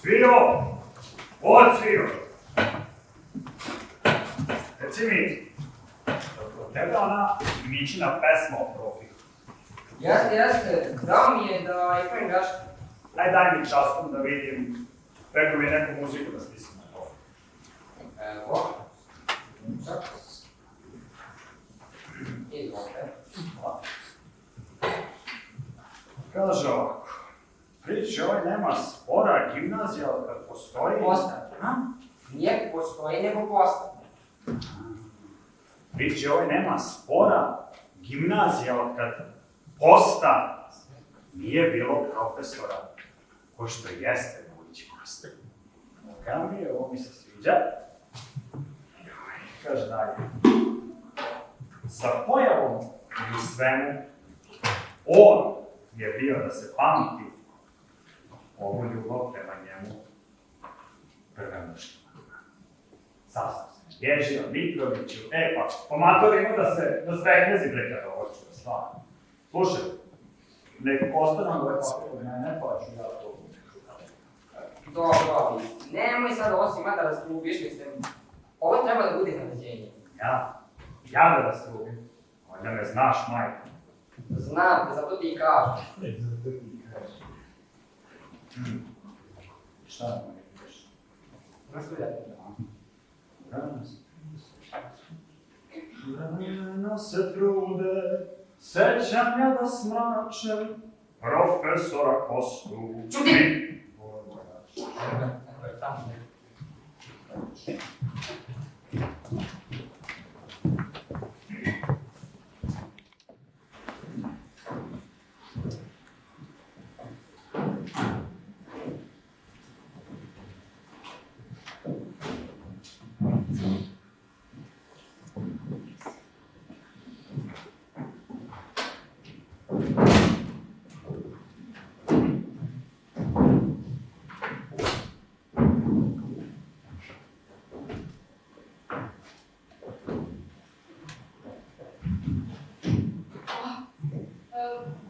Cvijo! O, Cvijo! Reci mi, od tebe ona Mićina pesma o profilu. Jeste. Žao mi je da je kojim gaš. Aj daj mi častom da vidim. Rekao mi je neku muziku da stisam na profil. Evo. Izvolite. Kaže ovako. Priče, ovaj nema spora, gimnazija od kad postoji... Postati, ha? Nije postoji, nego postati. Priče, ovaj nema spora, gimnazija od kad posta nije bilo profesora, ko što jeste budući gost. Kada mi je, ovo mi se sviđa. Kaže dalje. Sa pojavom i u svemu, on je bio da se pamti ovu ljubav prema njemu prve muške. Sad sam se bježio, Mitroviću, pa pomatorimo da se eknezi prekada ovo čuo, stvarno. Slušaj, nek ostane ovaj papir od mene, pa ću ja to Dobro, nemoj sad osim da rastrubiš, mislim. Ovo treba da bude iznenađenje. Ja da rastrubim? Onda me znaš, majka. Znam te, zato ti i kažem. Šta da mi ideš? Nastavljate. Vremena se trude, sećanja da smrače, profesora Kostu. Čuti!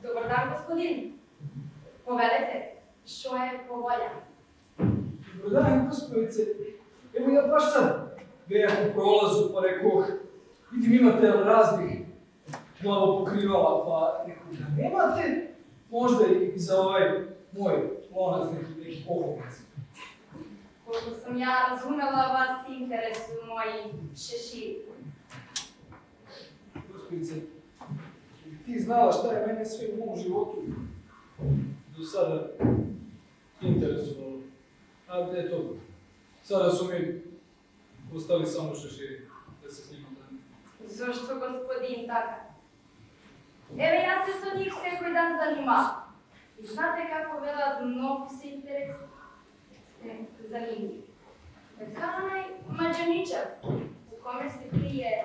Dobar dan, gospodin. Povedete, što je povolja? Dobar dan, gospodice. Evo ja baš sad vejak u prolazu, pa rekoh, vidim imate raznih malo pokrivala, pa rekoh da nemate možda i za ovaj moj lonac neki poklonic. Koliko sam ja razumela, vas interesuju moji šeširi. Gospodice, ti znala šta je mene sve u mom životu do sada interesovalo. A eto, sada su mi ostali samo šeširi, da se s njima danim. Zašto gospodin takav? Evo ja se s njih svekoj dan zanimam. I znate kako vela mnogo se interesuje? Zanimljiv. Kao onaj mađaničar u kome se krije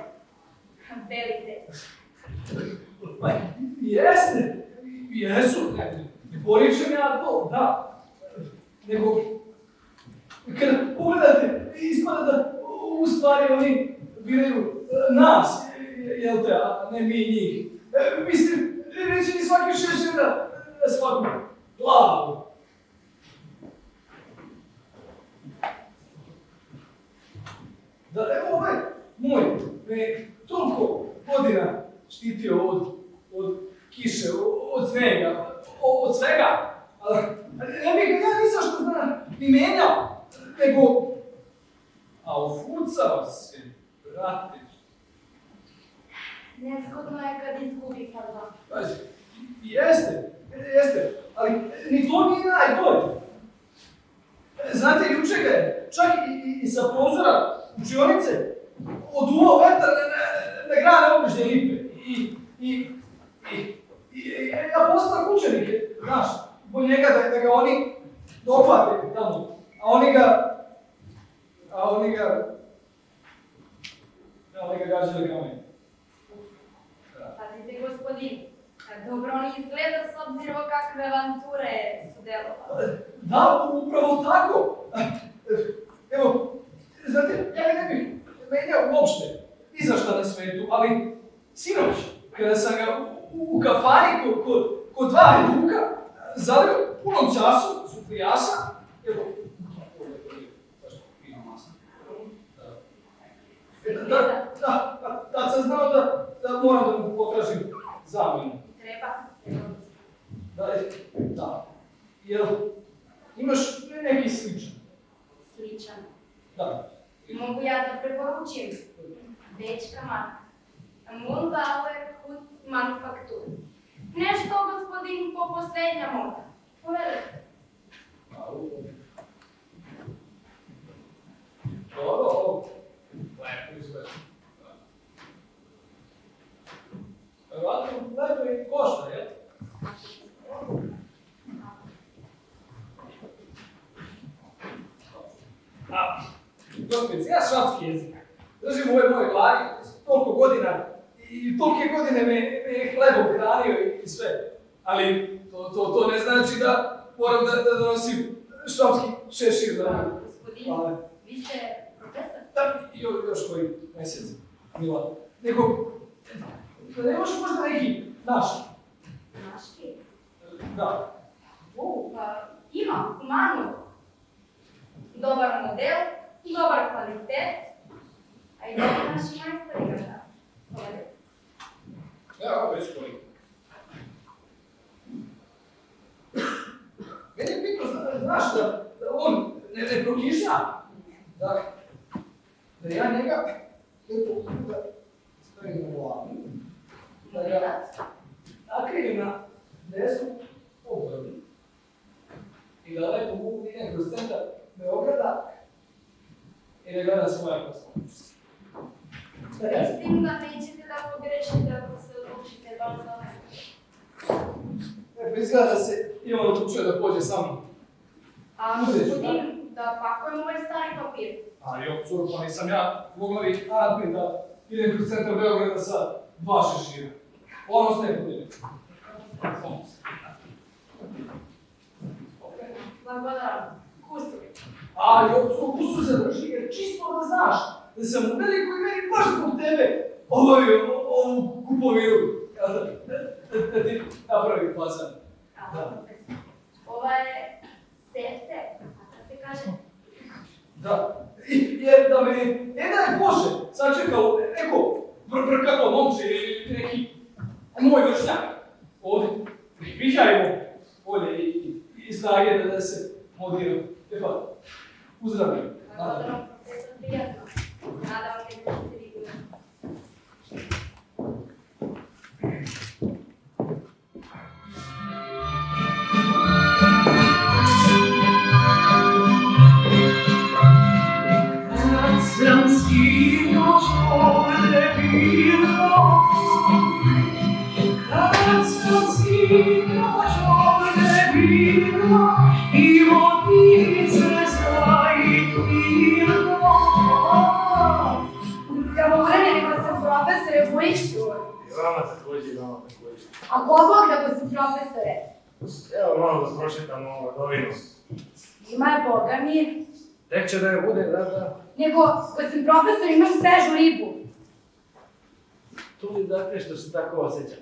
Belize. Pa, jesu, ne poričem ja to, da. Nego, kada pogledate, ispada da u stvari oni biraju nas, jel te, a ne mi njih. Mislim, neće ni svaki šešir da svaku glavu. Da, evo ovaj moj, me toliko godina štitio od kiše, od snega, od svega. Ne bih ga ja ni zašto ni menjao, nego... A ufucao se, brate. Nezgodno je kad izgubi fazon. Pazi, jeste, ali ni to nije najbolje. Znate, juče ga je, čak i sa prozora učionice, oduo vetar na grane obližnje lipe. I ja postao kućenike, znaš, po njega da ga oni dohvate tamo, a oni ga gađali kamen. Pazite, gospodin, dobro on izgleda s obzirom kakve avanture su delovali. Da, upravo tako. Evo, znate, ja ga ne bih menjao uopšte, ni za šta na svetu, ali sinoć, kada sam ga u kafani kod dva reduka zalio punom času, suplijaša, evo, u Tad sam znao da moram da mu potražim zamenu. Treba. Da. Jel imaš neki sličan? Sličan. Da. Mogu ja da preporučim dečka Marka. Mundauer Hut Manufaktur. Nešto gospodin po poslednja moda. Povedajte. Dobro. Lepo izgleda. Lepo i košta, jel? Gospodin, ja šapski jezik. Držim u ovoj mojoj glavi toliko godina i tolike godine me je hlebom hranio i sve. Ali to ne znači da moram da donosim šapski šešir. Gospodin, vi ste profesor? Da, još koji mjesec, Mila. Nego, da nemaš možda neki naš? Naški? Da. Pa ima, humano. Dobar model, dobar kvalitet, a i dobro naši majstori ga da. Povedajte. Ja, već koliko. Mene je bitno, znaš da on ne prokišnja. Da ja njega lepo da stavim na glavu. Da ga nakrivim na desnu obranu. I da lepo idem kroz centar Beograda i da gledam svoje poslovnice. Mislim da nećete da pogrešite ako se odlučite baš za nešto. Izgleda da se Ivan odlučio da pođe sa mnom. A gospodin, da pakujem ovaj stari papir. A jo, curo, pa nisam ja poglavi admin da idem kroz centar Beograda sa 2 šešira. Ono ste podijeli. Blagodaram. Kusuj. A jo, curo, kusu se drži, jer čisto da znaš da sam u velikoj meri baš zbog tebe obavio ovu kupovinu. Da ti napravi plazan. Ova je sefte, da se kaže. Da, jer da me ne daj Bože sačekao neko brkavo momče ili neki moj vršnjak. Ovdje prihviđajmo polje i snage da se modira. Epa, uzdravim. Blagodaram, profesor, prijatno. Nadam se da ćete vidjeti. Sam sinoć ovdje bilo, kad sam sinoć ovdje bilo i vodice zajitilo. Ja moram nego sam profesore Vujiću. Vama također. A kogog da sam profesore? Evo malo da prošetamo Ladovinu. Ima je Boga mi. Tek će da je bude, da. Nego, kad sam profesor imam svežu ribu. Tu li dakle što se tako osjeća?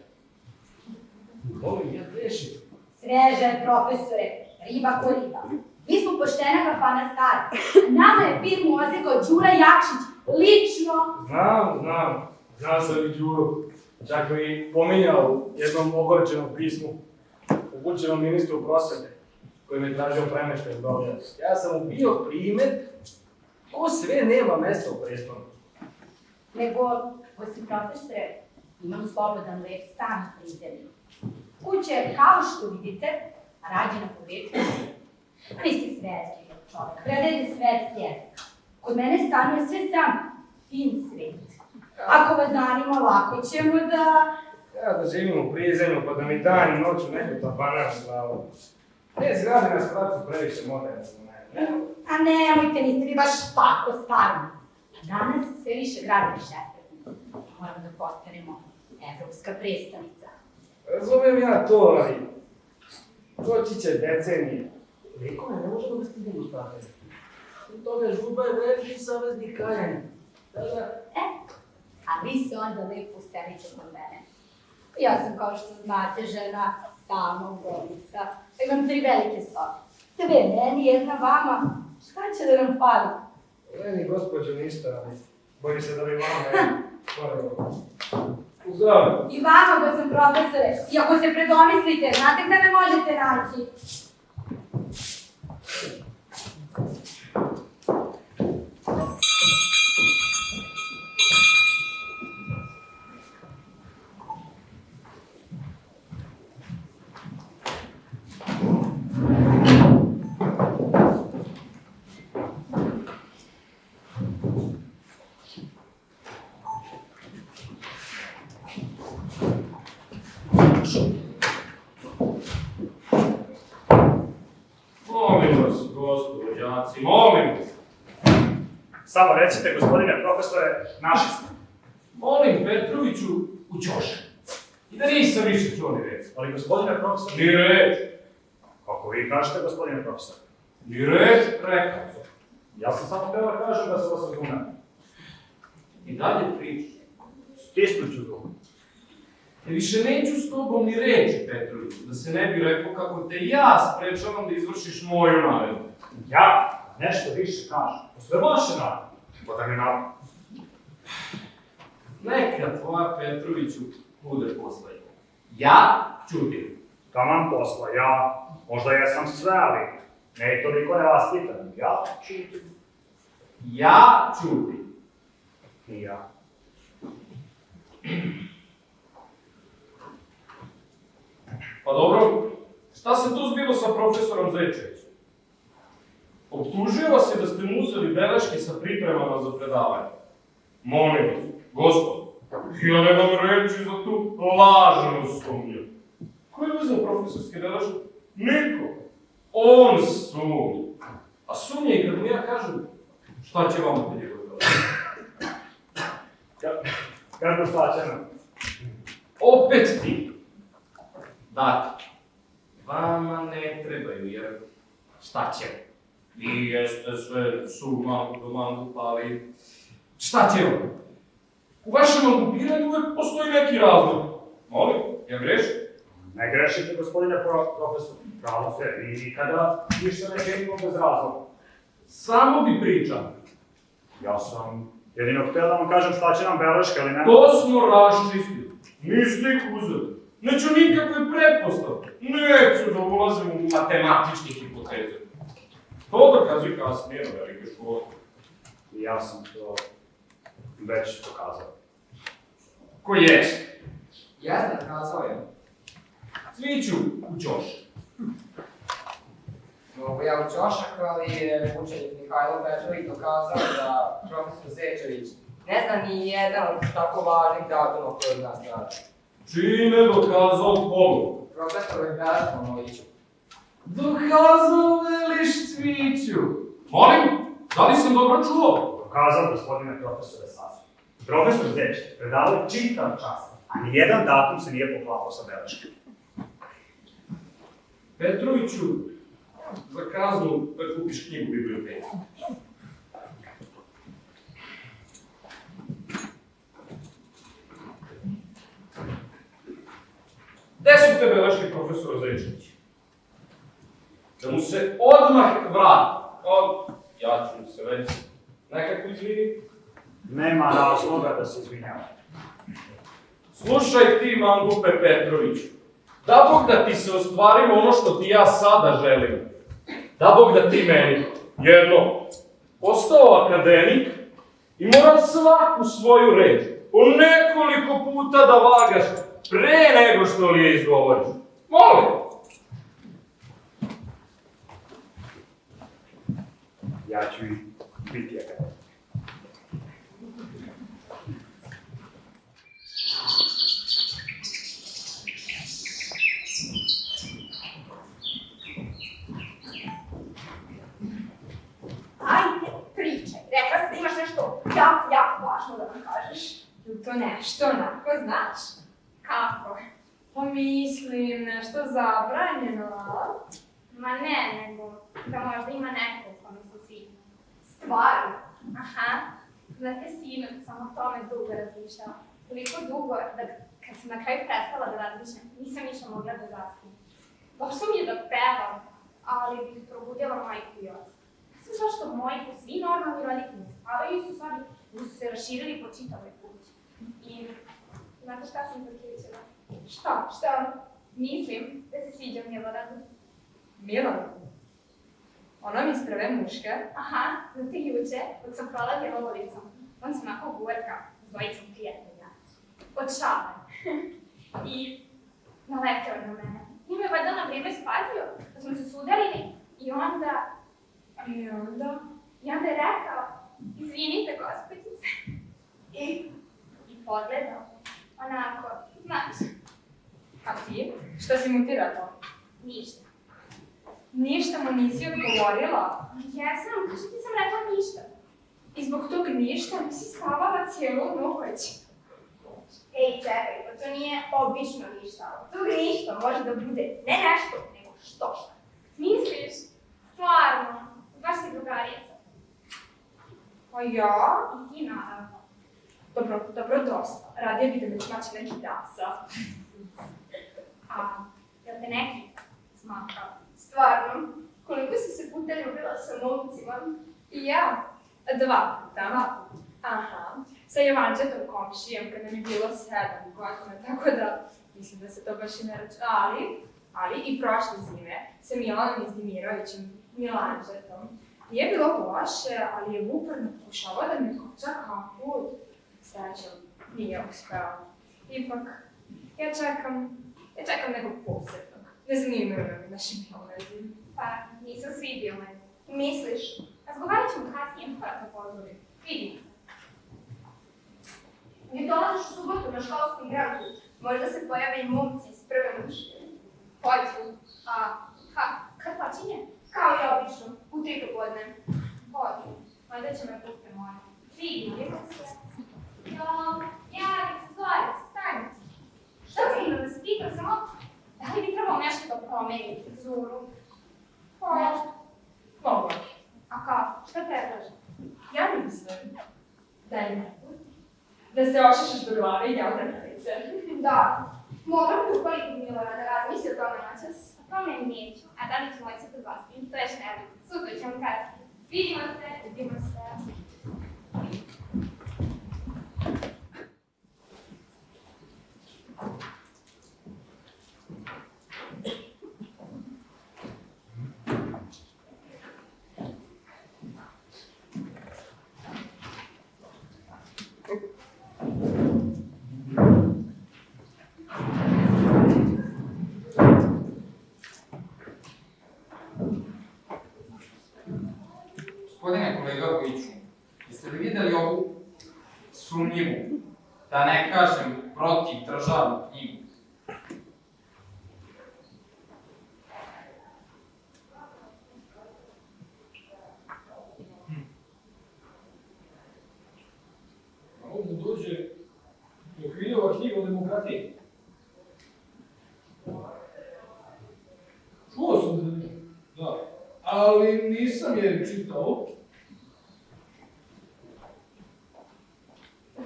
Molim, ja grešim. Sveža je profesore, riba ko riba. Mi smo poštena kafana stara. Nama je firmu ozekao Đura Jakšić, lično. Znam sam i Đuru. Čak i pominjao u jednom ogorčenom pismu upućenom ministru prosvete koji me tražio premeštaj u Beograd. Ja sam mu bio primet ko sve nema mesta u prestonu. Nego, osim profesore, imam slobodan lep stan u prizemlju. Kuća je, kao što vidite, rađena po večku. Vi ste svetski čovjek, predajte svetski jezik. Kod mene stanuje sve sam fin svet. Ako vas zanima, lako ćemo da... Ja da živim u prizemlju pa da mi dan i noću neko tapana na glavu. Te zgrade nas pratu previše moderne za mene. A nemojte, niste vi baš tako stari. Danas sve više gradovi šefe. Moramo da postanemo evropska prestonica. Razumijem ja to, ali doći će decenije. Likome ne možemo da stigamo stavljati. U toga žuba je veliki saveznik kajanja. A vi se onda lepo uselite kod mene. Ja sam, kao što znate, žena stalnog bolnica. Imam 3 velike sobe. 2 meni, 1 vama. Šta će da nam fali? Meni, gospođo, ništa, ali Boji se da bi vama Uzdravljam. I vama, gospodin profesore, i ako se predomislite, znate gde me možete naći? Molim vas, gospodo, đaci, molim vas. Samo recite, gospodine profesore, naši smo. Molim Petroviću u ćošak. I da nisam više čuo ni reč. Ali gospodine profesore... Ni reč. Kako vi kažete, gospodine profesore? Ni reč, rekao sam. Ja sam samo htio da kažem da se vas razumem. I dalje pričaš. Stisnut ću zub. Ja više neću s tobom ni reći, Petroviću, da se ne bi rekao kako te ja sprečavam da izvršiš moju naredbu. Ja nešto više kažem. Posle vaše naredbe. Pa da mi naredbe. Neka tvoja, Petroviću, bude poslednja. Ja ćutim. Taman posla, ja možda jesam sve, ali ne toliko nevaspitan. Ja ćutim. Ja ćutim. I ja. Pa dobro, šta se tu zbilo sa profesorom Zečevićem? Optužio vas je da ste mu uzeli beleške sa pripremama za predavanje. Molim vas, gospod, ja nemam reći za tu lažnu sumnju. Ko je uzeo profesorske beleške? Niko. On sumnji. A sumnje i kad mu ja kažem, šta će vam te njegove beleške? Kako šta će nam? Opet ti. Dakle, vama ne trebaju, jer šta će? Vi jeste sve sumangu do mangupa, ali šta će vam? U vašem mangupiranju uvek postoji neki razlog. Molim, ja grešim? Ne grešite, gospodine profesor. Pravo se, vi nikada ništa ne činimo bez razloga. Samo bi pričam. Ja sam jedino htio da vam kažem šta će nam beleške, ali ne... To smo raščistili. Niste ih uzeli. Neću nikakve pretpostavke. Neću da ulazim u matematičke hipoteze. To dokazuj kasnije na velike škole. I ja sam to već pokazao. Ko jeste? Jeste, kazao je. Cviću u ćoš. Mogu ja u ćošak, ali je učenik Mihajlo Petrović dokazao da profesor Zečević ne zna ni jedan od tako važnih datuma koji od nas radi. Čime dokazao komu? Profesor Veljko Moliću. Dokazao veliš Cviću. Molim, da li sam dobro čuo? Pokazao, gospodine profesore, sasvim. Profesor Zečić predavao je čitav čas, a nijedan datum se nije poklapao sa beleškom. Petroviću, za kaznu da kupiš knjigu u biblioteci. Gde su te beleške profesora Zečevića? Da mu se odmah vrati. Ja ću mu se već nekako izviniti. Nema razloga da se izvinjava. Slušaj ti, mangupe Petroviću, da Bog da ti se ostvarilo ono što ti ja sada želim. Da Bog da ti meni, jedno, postao akademik i moram svaku svoju reč po nekoliko puta da vagaš pre nego što li je izgovoriš. Molim. Ja ću i biti akademik. Ajde, pričaj. Rekla si da imaš nešto jako važno da nam kažeš. To nešto onako, znaš? Kako? Pa mislim, nešto zabranjeno, a? Ma ne, nego da možda ima neko ko mi se sviđa. Stvarno? Aha. Znate, sinoć sam o tome dugo razmišljala. Toliko dugo da kad sam na kraju prestala da razmišljam, nisam više mogla da zaspim. Došlo mi je da pevam, ali bih probudila majku i oca. Znaš zašto moji, svi normalni roditelji spavaju su stvari, su se raširili po čitavoj kući. I znate šta sam zaključila? Šta? Šta? Mislim da se sviđa Miloradu. Milorad? Onom iz prve muške? Aha, znate juče, dok sam prolazila ulicom, on se onako gurka s dvojicom prijatelja. Od šale. I naleteo na mene. I me valjda na vrijeme spazio, da smo se sudarili. I onda je rekao, izvinite gospođice. I pogledao, onako, znaš. A ti? Šta si mu ti rekao? Ništa. Ništa mu nisi odgovorila? Jesam, kaži ti sam rekla ništa. I zbog tog ništa nisi spavala cijelu noć. Ej, čekaj, pa to nije obično ništa. Tog ništa može da bude ne nešto, nego što. Misliš? Stvarno, baš si drugarica. A ja? I ti naravno. Dobro, dosta. Radije bi da me smači neki dasa. A, jel te neki smakao? Stvarno, koliko si se puta ljubila sa momcima? I ja? 2 puta. Aha. Sa Jovančetom komšijom kad nam je bilo 7 godina, tako da mislim da se to baš i ne računa. Ali i prošle zime sa Milanom Izdimirovićem, Milančetom. Nije bilo loše, ali je uporno pokušavao da me kopča kaput. Srećom, nije uspeo. Ipak, ja čekam nekog posebnog. Ne zanimaju me naši biomezi. Pa, nisu svi biomezi. Misliš? Razgovarat ćemo kasnije, pa te pozorim. Vidim. Ne dolaziš u subotu na školskom gradu. Možda se pojave i momci iz prve muške. Hoću. Kad počinje? Kao i obično, u 3 popodne. Hoću. Možda će me puste moje. Vidimo se. Javi se, Zora, stani. Šta sam da vas pitam samo? Da li bi trebalo nešto da promeni frizuru? Mogu. A kako? Šta predlažem? Ja mislim da se ošešeš do glave i javne nalice. Da. Moram bi ukoliko Milorada razmisli o tome noćas. O tome neću. A da li ću moći da zaspim? To još ne znam. Sutra ćemo kasnije. Vidimo se. Gospodine kolega Vujiću, jeste li vidjeli ovu sumnjivu, da ne kažem protiv državnu knjigu? Ovdje dođe Okviljova knjiga o demokratiji. Čuo sam za nju, da, ali nisam je čitao.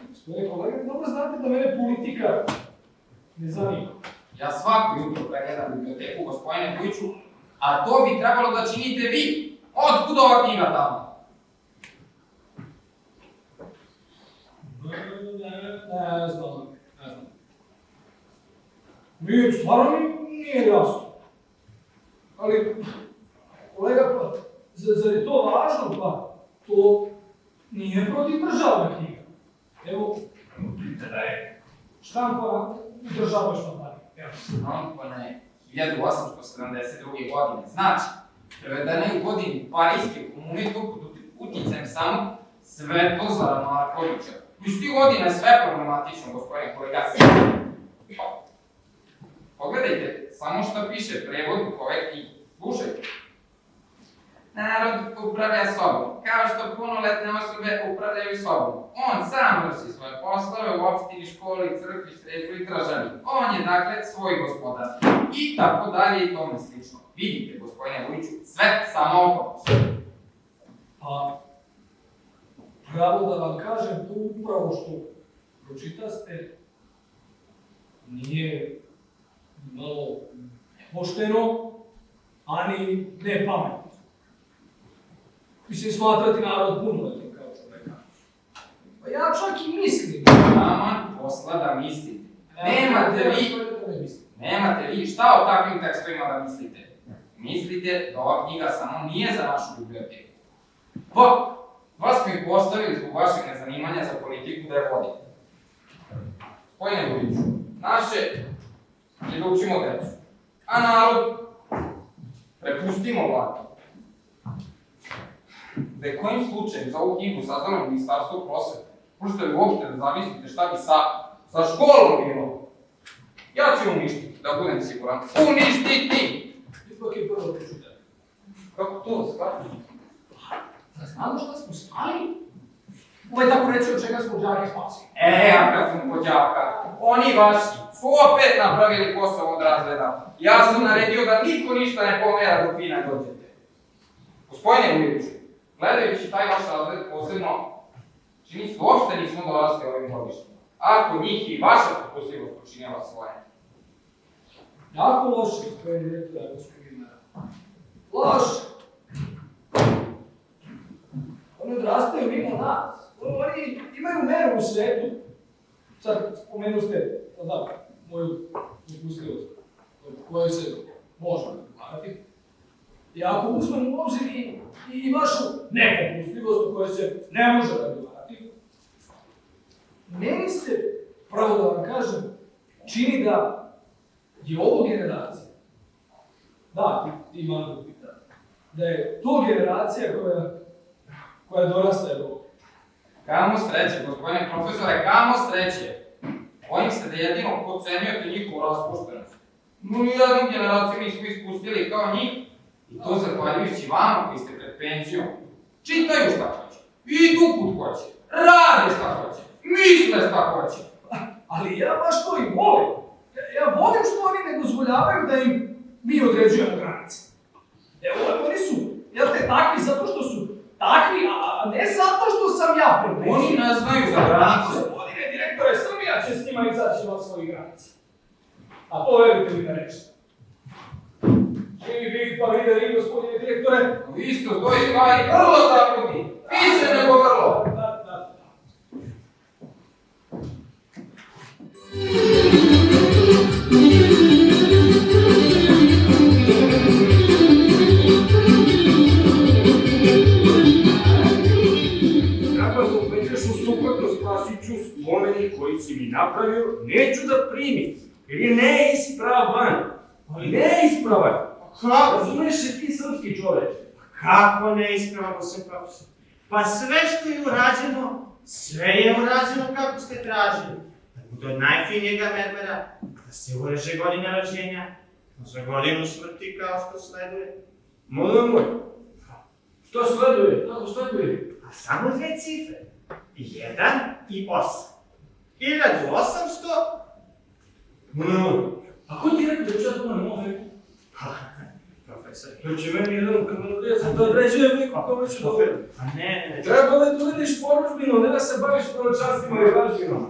Gospodine kolega, dobro znate da mene politika ne zanima. Ja svako jutro pregledam biblioteku, gospodine Vujiću, a to bi trebalo da činite vi. Otkud ova knjiga tamo? Ne znam. Mi stvarno nije jasno. Ali, kolega, pa, zar je to važno? Pa, to nije protiv državne knjiga. Evo, da je štampana u državnoj štampani. Štampana je 1872. godine. Znači, prevedena je u godini Parijske komune pod uticajem samog Svetozara Markovića. Iz tih godina je sve problematično, gospodine kolega. Pogledajte, samo što piše prevodnik ove knjige. Slušajte. Narod upravlja sobom, kao što punoletne osobe upravljaju sobom. On sam vrši svoje poslove u opštini, školi, crkvi, svetu i državi. On je, dakle, svoj gospodar. I tako dalje i tome slično. Vidite, gospodine Vujiću, sve samo oko. Pa, pravo da vam kažem, to upravo što pročitaste nije malo nepošteno, ani ne pametno. Mislim, smatrati narod punoletnim, kao što rekao. Pa ja čak i mislim. Taman posla da mislite. Nemate vi šta o takvim tekstovima da mislite. Mislite da ova knjiga samo nije za našu biblioteku. Pa, vas smo ih postavili zbog vašeg nezanimanja za politiku da je vodite. Gospodine Vujiću, naše je da učimo decu, a narod prepustimo vladu. Da je kojim slučajem za ovu knjigu saznalo Ministarstvo prosvete, možete li uopšte da zamislite šta bi sa školom bilo? Ja ću je uništiti, da budem siguran. Uništiti! Ipak je prvo počutak. Kako to, shvatite? Da znamo šta smo stali? Tako reći od čega smo đake spasili. A kad smo kod đaka, oni vaši su opet napravili posao od razreda. Ja sam naredio da niko ništa ne pomera dok vi ne dođete. Gospodine Vujiću, gledajući taj vaš razred posebno, čini se uopšte nismo dolazili ovim godištima. Ako njih i vaša propustljivost počinjava svoje. Jako loše, gospodine direktore, gospodine. Loše. Oni odrastaju mimo nas. Oni imaju meru u svetu. Sad spomenu ste, moju propustljivost, koju se može razgovarati. I ako uzmem u obzir i vašu nepopustljivost o kojoj se ne može razgovarati, meni se, pravo da vam kažem, čini da je ovo generacija, ti malo pita, da je to generacija koja dorasta Evropi. Kamo sreće, gospodine profesore, kamo sreće! Bojim se da jedino podcenjujete njihovu raspuštenost. Nijednu generaciju nismo ispustili kao njih, i to zahvaljujući vama koji ste pred penzijom. Čitaju šta hoće, idu put hoće, rade šta hoće, misle šta hoće. Ali ja baš to i volim. Ja volim što oni ne dozvoljavaju da im mi određujemo granice. Oni su, takvi zato što su takvi, a ne zato što sam ja preveći. Oni ne znaju za granice. Gospodine direktore, Srbija će s njima izaći od svojih granica. A to verujte mi da nećete. Živi vi pa videli, gospodine direktore. Vi ste u toj stvari vrlo zabludi. Više nego vrlo. Spomenik koji si mi napravio, neću da primim, jer je neispravan. Ali neispravan. Razumiješ li ti srpski čoveč? Kako neispravan, gospodin profesor? Pa sve što je urađeno, sve je urađeno kako ste tražili. Da bude od najfinijega mermera, da se ureže godina rođenja, za godinu smrti kao što sleduje. Molim moj, što sleduje? Kako sleduje? A samo dve cifre. 1 i 8. 1800. A ko ti je rekao da ću ja to na mogu? Profesor. To će meni jedan krvnodjeca da određuje neko kome ću dobiti. Pa ne. Treba da dovedeš poručbinu, ne da se baviš proročanstvima i lažima.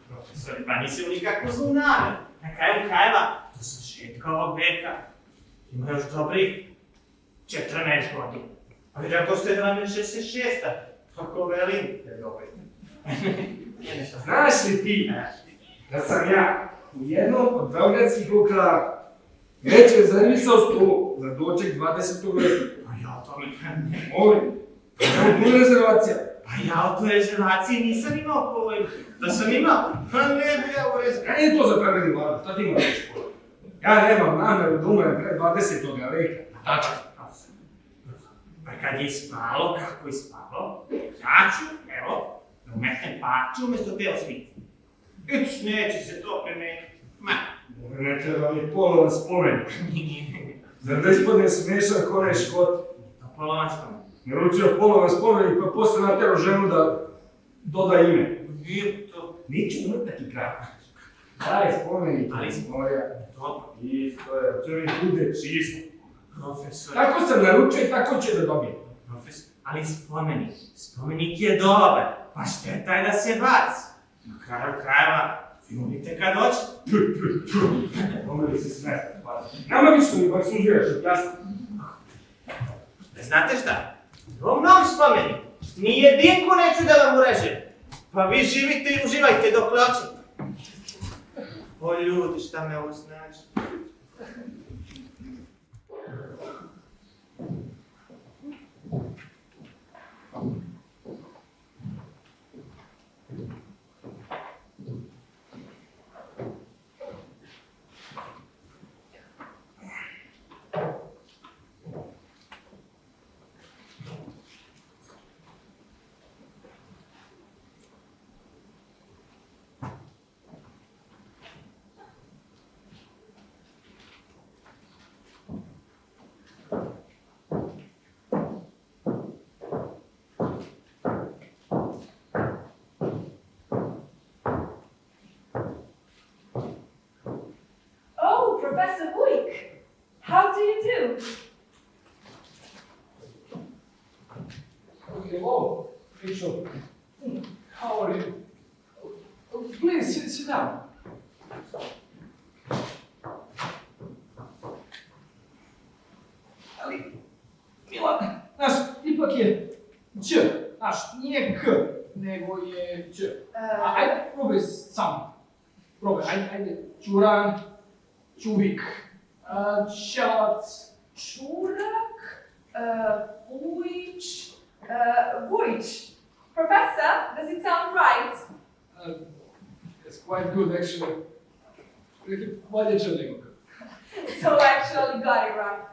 Profesor, pa nisi u nikakvu zlu nameru. Na kraju krajeva, do sažetka ovog veka ima još dobrih 14 godina. A vi rekao ste da vam je 66. Kako velim, je dobro. Znaš li ti da sam ja u jednom od beogradskih lokala već rezervisao stol za doček 20. veka? Pa ja o tome Molim, evo tu rezervacija. Pa ja o toj rezervaciji nisam imao pojma. Da sam imao, pa ne bi ja u rezervaciji. Kaj je to za prevedi vlada? Šta ti imaš reći? Ja nemam nameru da umrem pre 20. veka. Tačno. Pa kad je spalo, kako je spalo, ja ću, evo, da umetnem parče umjesto te osmice. Ić, neće se to primetiti. Ma. Ne treba mi polovan spomenik. Zar da ispadne smešan ko onaj Škot? Polovan spomenik. Naručio polovan spomenik pa posle natjerao ženu da doda ime. Nije to. Neću umrtati kraj. Daj spomenik. Ali moja. Dobro. Isto je, to mi bude čisto. Profesor. Tako sam naručio i tako će da dobije. Profesor, ali spomenik je dobar. Pa šteta je da se baci. Na kraju krajeva, filmite kad hoćete. Pomeli se smeta. Nama više mi bar sužiraš, jasno. Znate šta? U ovom novom spomeniku ni jedinku neću da vam urežem. Pa vi živite i uživajte dok hoćete. O ljudi, šta me ovo znači? Oh, Professor Buik, how do you do? Hello, Rachel. How are you? Please, sit down. Ali, Milan, znaš, ipak je Ć, znaš, nije K, nego je Ć. Ajde, probaj sam. Probaj, ajde. Čuran, čuvik, ćelac. Čurak, Vujić, Vujić. Professor, does it sound right? It's quite good, actually. Bolje će nego K. So I actually got it right.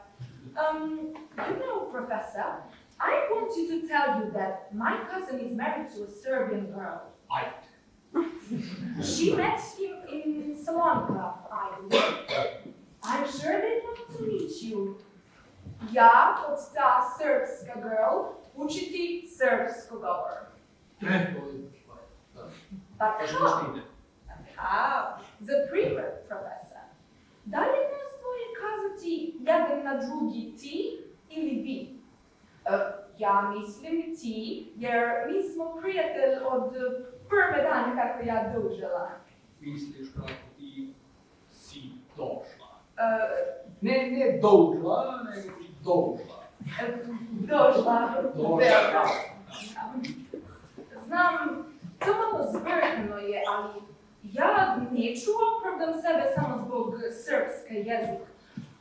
You know, Professor, I want you to tell you that my cousin is married to a Serbian girl. She met him in Salonika, I believe. I'm sure they'd love to meet you. Ja, od ta srpska girl, učiti srpsko govor. But how? How? Za primjer, Professor. Da li nas dvoje kazati jedan na drugi ti ili vi? Ja mislim ti, jer mi smo prijatelj od prve dana kako ja dođela. Misliš kako ti si došla? Ne došla, nego došla. Došla. Znam, to malo zbrkano je, ali ja neću opravdam sebe samo zbog srpska jezika.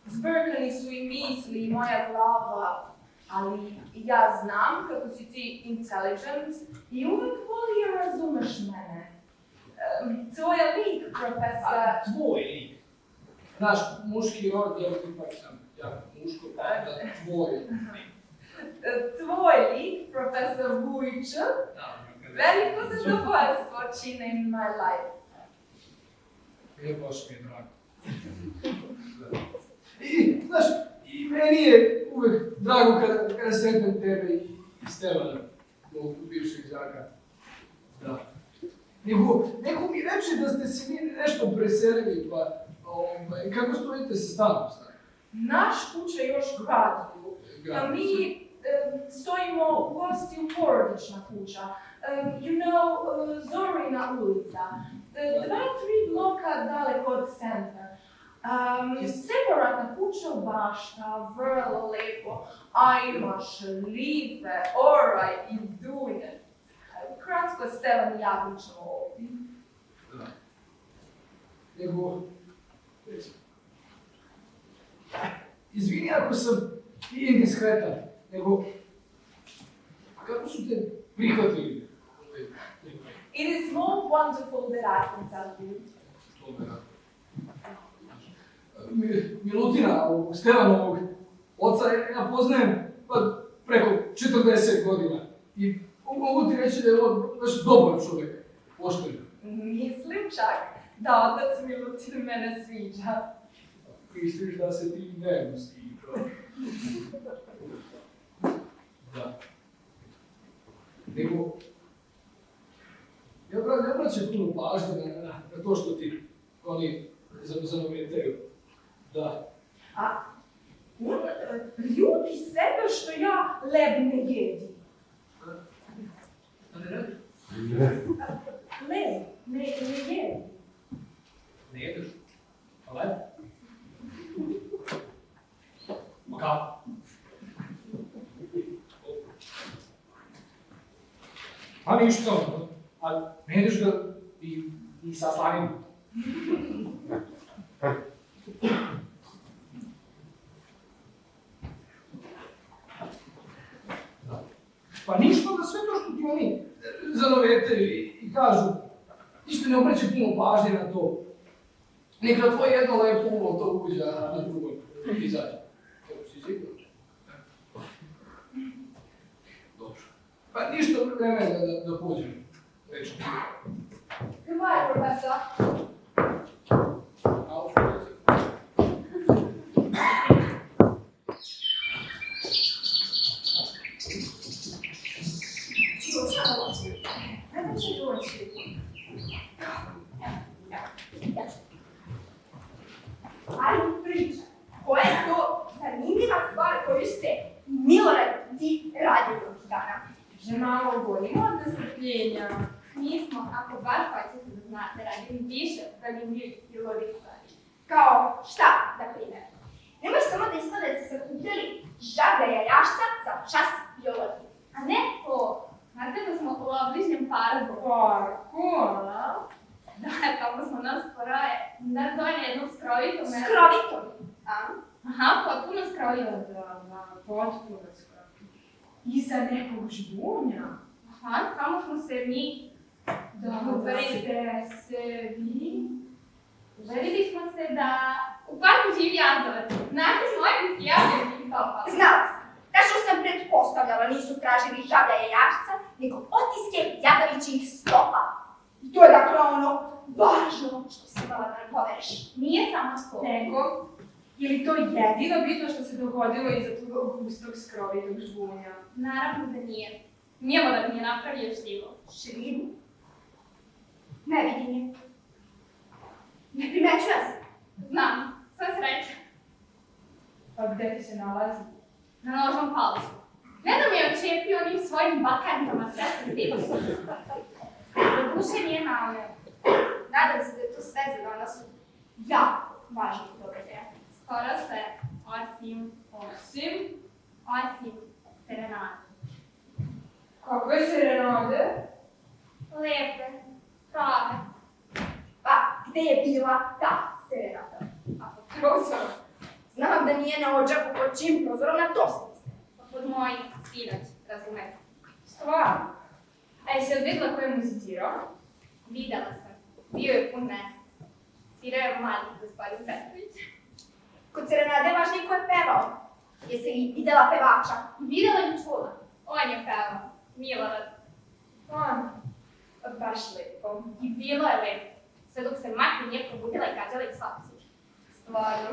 Zbrkani su i misli i moja glava, ali ja znam kako si ti intelligent i uvek bolje razumeš mene. Tvoj je lik, Profesor. Tvoj lik. Znaš, muški rod je ipak sam jako muško, pa da tvoj lik. Tvoj lik, Profesor Vujić, veliko zadovoljstvo čine in my life. Baš mi je drago. I, znaš, i meni je uvek drago kada sretnem tebe i Stevana, mog bivšeg đaka. Da. Neko mi reče da ste se vi nešto preselili, pa kako stojite sa stanom, stari? Naš kuća još graduju. Mi stojimo u gosti u porodična kuća. You know, Zorina ulica. 2-3 bloka daleko od centra. Separatna kuća u bašta, vrlo lepo. A imaš lipe, oraj i duje. Kratko, Stevan i ja pričamo ovdje. Da. Nego, reći. Izvini ako sam indiskretan, nego, kako su te prihvatili? It is more wonderful that I can tell you. Milutina, ovog Stevanovog oca, ja poznajem preko 40 godina. I mogu ti reći da je on baš dobar čovjek, pošten. Mislim čak da otac Milutin mene sviđa. Misliš da se ti njemu sviđa? Da. Nego, ja ne obraćam puno pažnje na to što ti oni zanometaju. Da. A on ljubi sebe što ja leb ne jedi. A ne radi? Leb ne jedi. Ne jedeš? A leb? Ma kako? A ništa, ali ne ideš ga i sa slavim. Pa ništa da sve to što ti oni zanovetaju i kažu, ništa ne obraćaju puno pažnje na to. Nek na tvoje jedno lepo uvo to uđe, a na drugoj izađe. Kako si siguran? Dobro. Pa ništa vreme da pođem. Već. Goodbye, professor. Au. Kada će doći? Ali priča, koja je to zanimljiva stvar koju ste Milorad ti radili ovih dana? Že malo govorimo od nestrpljenja. Mi smo, ako baš hoćete da znate, radili više zanimljivih i ludih stvari. Kao šta, na primjer? Nemoj samo da ispada da ste sakupljali žaga jajašca za čas biologije. A ne to. Znate da smo u obližnjem parku. Parku, a? Da, tamo smo nas poraje. Nas donje jednu skrovitu meru. Skrovitom? Aha, potpuno skrovitu. Da, potpuno skrovitu. Iza nekog žbunja. Aha, tamo smo se mi uverili. Uverili smo se da u parku živi jazovac. Znate svoje javljeni topa. Znala sam. Tačno sam pretpostavljala, nisu tražili žaga jajašca, nego otiske jazavićih stopa. I to je dakle ono važno što si imala da nam povereš. Nije samo to. Nego, je li to jedino bitno što se dogodilo iza tog gustog skrovitog žbunja? Naravno da nije. Milorad mi je napravio šljivu. Šljivu? Ne vidim je. Ne primećujem se. Znam, sve sreće. Pa gde ti se nalazi? Na nožnom palcu. Ne da mi je očepio onim svojim bakarnicama sve sredima. Duše nije naumeo. Nadam se da je to sve za danas jako važno događaja. Skoro sve, osim serenade. Kakve serenade? Lepe, prave. Pa, gde je bila ta serenada? A pod prozorom? Znam da nije na ođaku pod čim prozorom, na to sam se. Pod mojim sinoć, razumete. Stvarno? A jesi li vidjela ko je muzicirao? Videla sam. Bio je pun mesec. Svirao je mladi gospodin Petrović. Kod serenade važnije ko je pevao. Jesi li videla pevača? Videla i čula. On je pevao. Milorad. Baš lepo. I bilo je lepo. Sve dok se Mati nije probudila i gađala i sopci. Stvarno.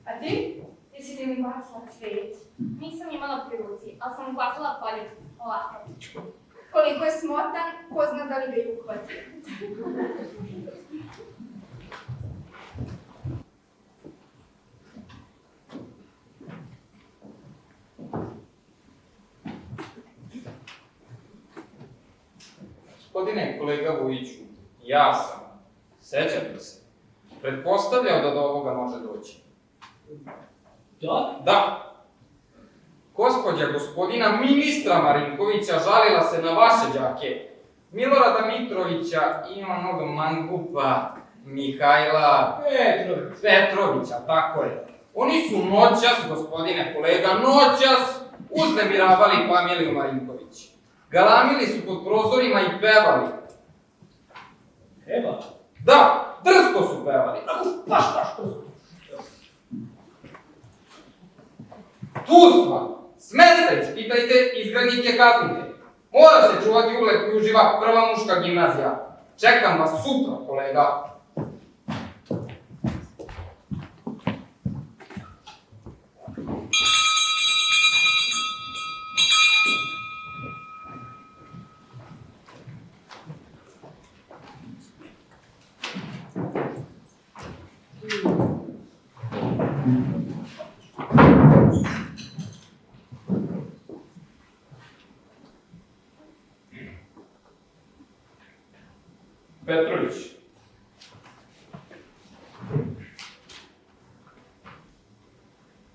A ti? Jesi li mi bacila cvet? Nisam imala pri ruci, ali sam ubacila poljubicu. Ovako. Koliko je smotan, ko zna da li ga je uhvatio. Gospodine kolega Vujiću, ja sam, sećate se, pretpostavljao da do ovoga može doći. Da? Da. Gospođa gospodina ministra Marinkovića žalila se na vaše đake, Milorada Mitrovića i onog mangupa Mihajla Petrovića, tako je. Oni su noćas, gospodine kolega, noćas uznemiravali familiju Marinković. Galamili su pod prozorima i pevali. Eva? Da, drsko su pevali. Baš drsko. Tužba! Smesta, ispitajte izgradnike kaznike. Mora se čuvati ugled koji uživa prva muška gimnazija. Čekam vas sutra, kolega. Petrović.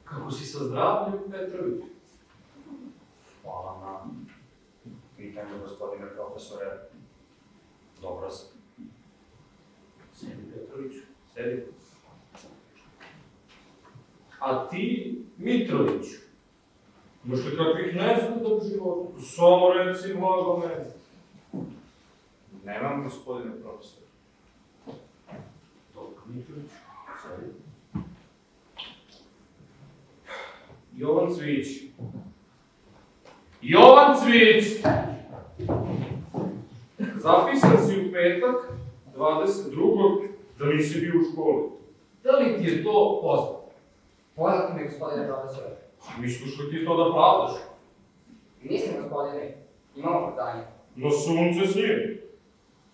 Kako si sa zdravljem, Petrović? Hvala na pitanju, gospodine profesore. Dobro sam. Sedi, Petroviću, sedi. A ti, Mitroviću, imaš li kakvih nezgoda u životu? Samo reci blago meni. Nemam, gospodine profesor. Dobro, Mitroviću, sedi. Jovan Cvić. Jovan Cvić! Zapisan si u petak, 22. da nisi bio u školi. Da li ti je to poznato? Poznato mi, gospodine profesore. Misliš li ti to da pravdaš? Mislim, gospodine, imamo opravdanje. Na sunce s njim.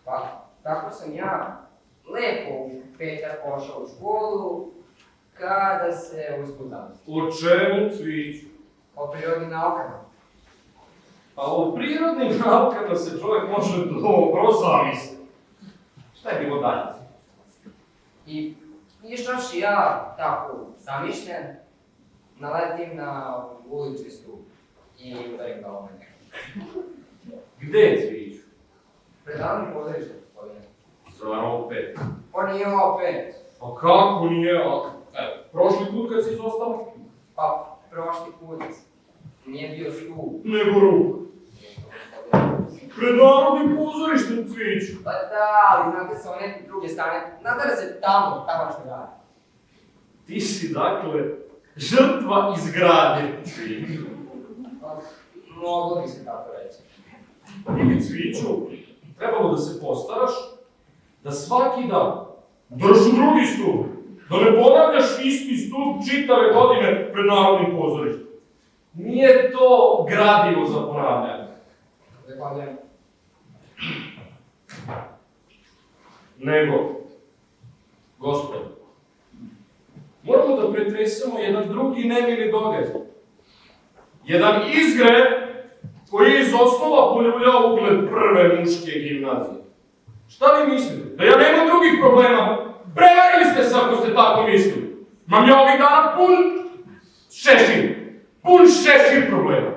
Pa, tako sam ja lepo u petak pošao u školu, kada se usputali. O čemu, Cvić? O prirodnim naukama. Pa o prirodnim naukama se čovjek može dobro zamisliti. Šta je bilo dalje? I išavši ja tako zamišljen, naletim na uličistu i udarim glavom na njega. Gde je Cvić? Pred davnim pozorištem, gospodine. Zar opet? Pa nije opet. A kako nije? Prošli put kad si izostao? Pa, prošli put nije bio stup. Nego ruk. Pred narodnim pozorištem, Cvić. Pa da, ali znate sa one druge strane, znate da se tamo nešto radi. Ti si, dakle, žrtva izgradnje, Cvić. Pa, moglo bi se tako reći. Ili Cviću, trebalo da se postaraš da svaki dan drži drugi stup, da ne ponavljaš isti stup čitave godine pred narodnim pozorištem. Nije to gradivo za ponavljanje. Zahvaljujem. Nego, gospodo, moramo da pretresemo jedan drugi nemili događaj. Jedan izgred koji je iz osnova poljuljao ugled prve muške gimnazije. Šta vi mislite? Da ja nemam drugih problema? Prevarili ste se ako ste tako mislili. Mam ja ovih dana pun šešir problema.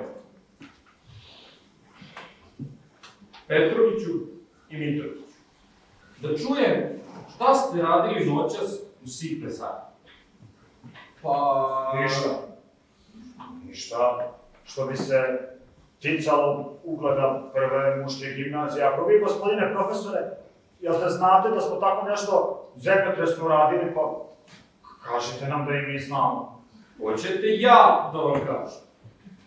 Petroviću i Mitroviću, da čujem šta ste radili noćas u sitne sati. Pa... Ništa. Što bi se ticalo ugleda prve muške gimnazije. Ako vi, gospodine profesore, jel te znate da smo tako nešto zemljotresno radili, pa kažite nam da i mi znamo. Hoćete ja da vam kažem?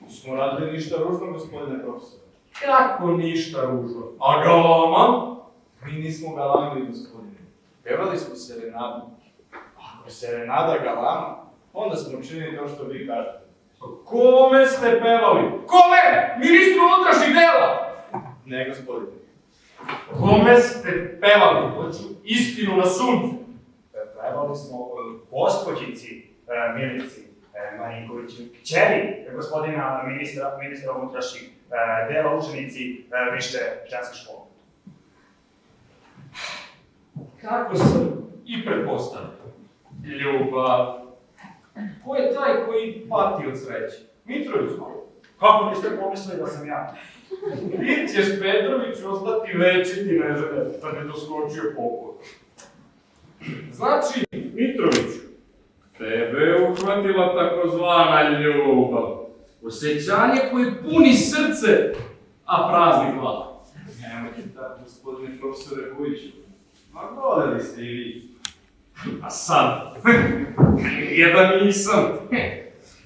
Nismo radili ništa ružno, gospodine profesor. Kako ništa ružno? A galama? Mi nismo galamili, gospodine. Pevali smo serenadu. Ako je serenada galama, onda smo učinili to što vi kažete. Kome ste pevali? Kome? Ministru unutrašnjih dela! Ne, gospodine. Kome ste pevali? Hoću istinu na suncu. Pevali smo gospođici Milici Marinkoviću, kćeri gospodina ministra unutrašnjih dela, učenici više ženske škole. Kako sam i pretpostavio? Ljubav. Ko je taj koji pati od sreće? Mitrović. Kako niste pomislili da sam ja? Ti ćeš, Petrović, ostati večiti nežene, da ne doskočio pokoj. Znači, Mitroviću, tebe je uhvatila takozvana ljubav. Osjećanje koje puni srce, a prazni glavu. Nemojte tako, gospodine profesore Vujiću. Ma voljeli ste i vi. A sad, jedan nisam.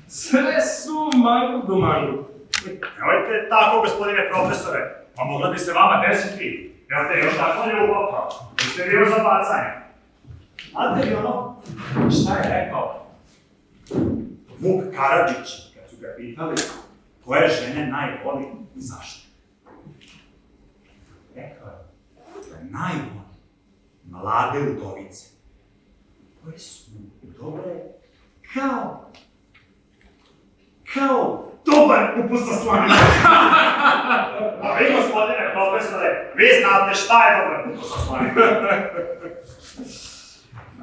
Sve su mangu do mangu. Nemojte tako, gospodine profesore. Pa mogla bi se vama desiti. Jel te još tako ljubav, pa biste bio za bacanje. Znate li ono šta je rekao Vuk Karadžić, kad su ga pitali koje žene najvoli i zašto? Rekao je da najvoli mlade udovice, koje su dobre kao dobar kupus sa slaninom. A vi, gospodine profesore, vi znate šta je dobar kupus sa slaninom.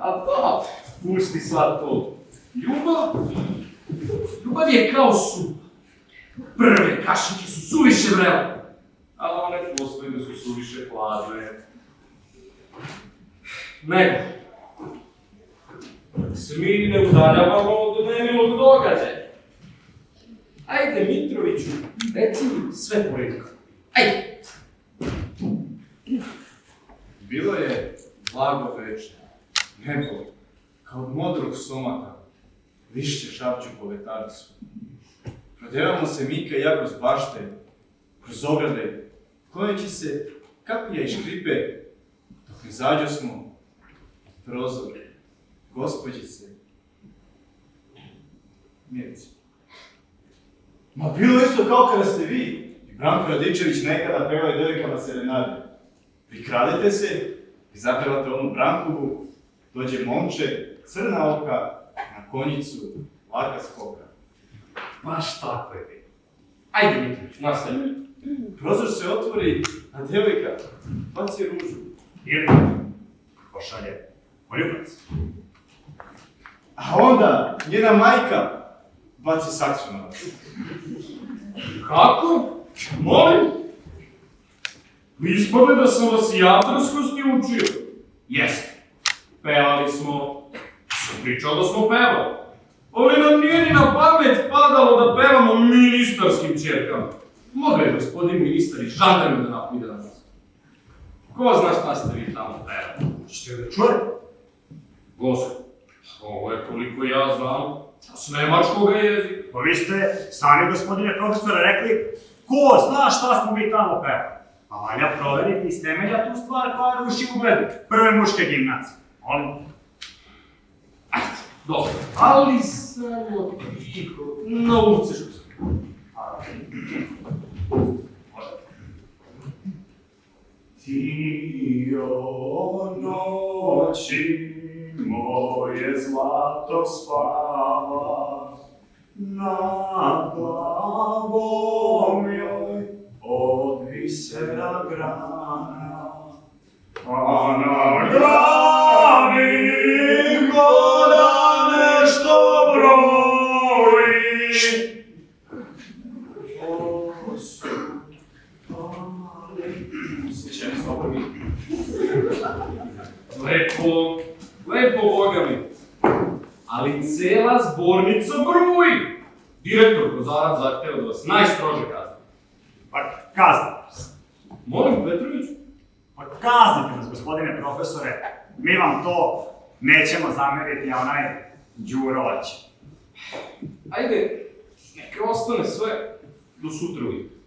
A da, pusti sad to. Ljubav je kao supa. Prve kašike su suviše vrele, a one poslednje su suviše hladne. Nego, se mi ne udaljavamo od nemilog događaja. Ajde, Mitroviću, reci mi sve politiko. Ajde! Bilo je blago veče, nebo, kao od modrog somaka, lišće šapću po vetarcu. Prodevamo se Mika i ja kroz bašte, kroz ograde, kloneći se kapija i škripe, dok ne zađo smo prozor, gospođice, Mirci. Ma bilo isto kao kada ste vi i Branko Radičević nekada pevali devojkama serenade. Prikradete se i zapevate onu Brankovu, dođe momče, crna oka, na konjicu, laka skoka. Baš tako je bilo. Ajde, Mitrović, nastavi. Prozor se otvori, a devojka baci ružu. Ili pošalje poljubac. A onda njena majka baci saksu na vas. Kako? Molim? Ispade da sam vas jadarskosti učio. Jeste. Pevali smo. Sam pričao da smo pevali. Ali nam nije ni na pamet padalo da pevamo ministarskim ćerkama. Mogao je gospodin ministar i žandarme da napide na nas. Ko zna šta ste vi tamo pevali? Hoćete da čujete? Gospod, ovo je koliko ja znam, s nemačkoga jezika. Pa vi ste sami, gospodine profesore, rekli ko zna šta smo mi tamo pevali. Pa valja proveriti iz temelja tu stvar koja ruši ugled prve muške gimnacije. Molim. Ajde, dobro, ali samo tiho, naučeš se. Ti o noći moje zlato spava, nad glavom joj od bisera grana, a na glavi voda nešto broji. O su pali. Sjećam se dobro mi. Lepo, Boga mi. Ali cela zbornica bruji. Direktor Kozarac zahteva da vas najstrože kazni. Pa kaznite nas. Molim, Petrović? Pa kaznite nas, gospodine profesore. Mi vam to nećemo zameriti, a onaj Đurovac. Ajde, neka ostane sve do sutra ujutro.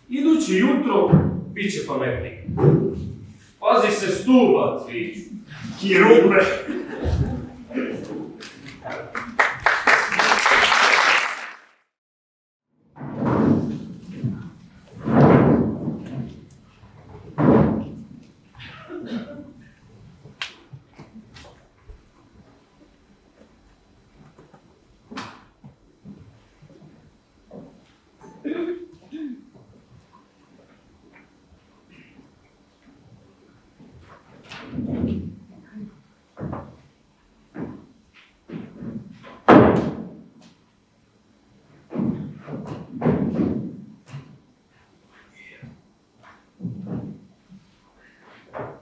Iduće jutro bit će pametnije. Pazi se stuba, Cviću. Kirupe.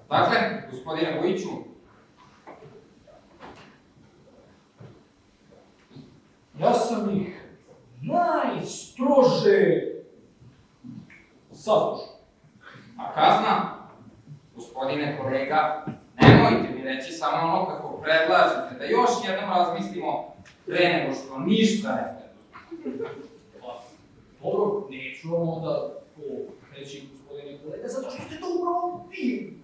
Dakle, gospodine Vujiću, Ja sam ih najstrože saslušao. a kazna, gospodine kolega, nemojte mi reći samo ono kako predlažete, da još jednom razmislimo pre nego što ništa ne predlažete. Dobro, neću vam onda to reći, gospodine kolega, zato što ste to upravo vi.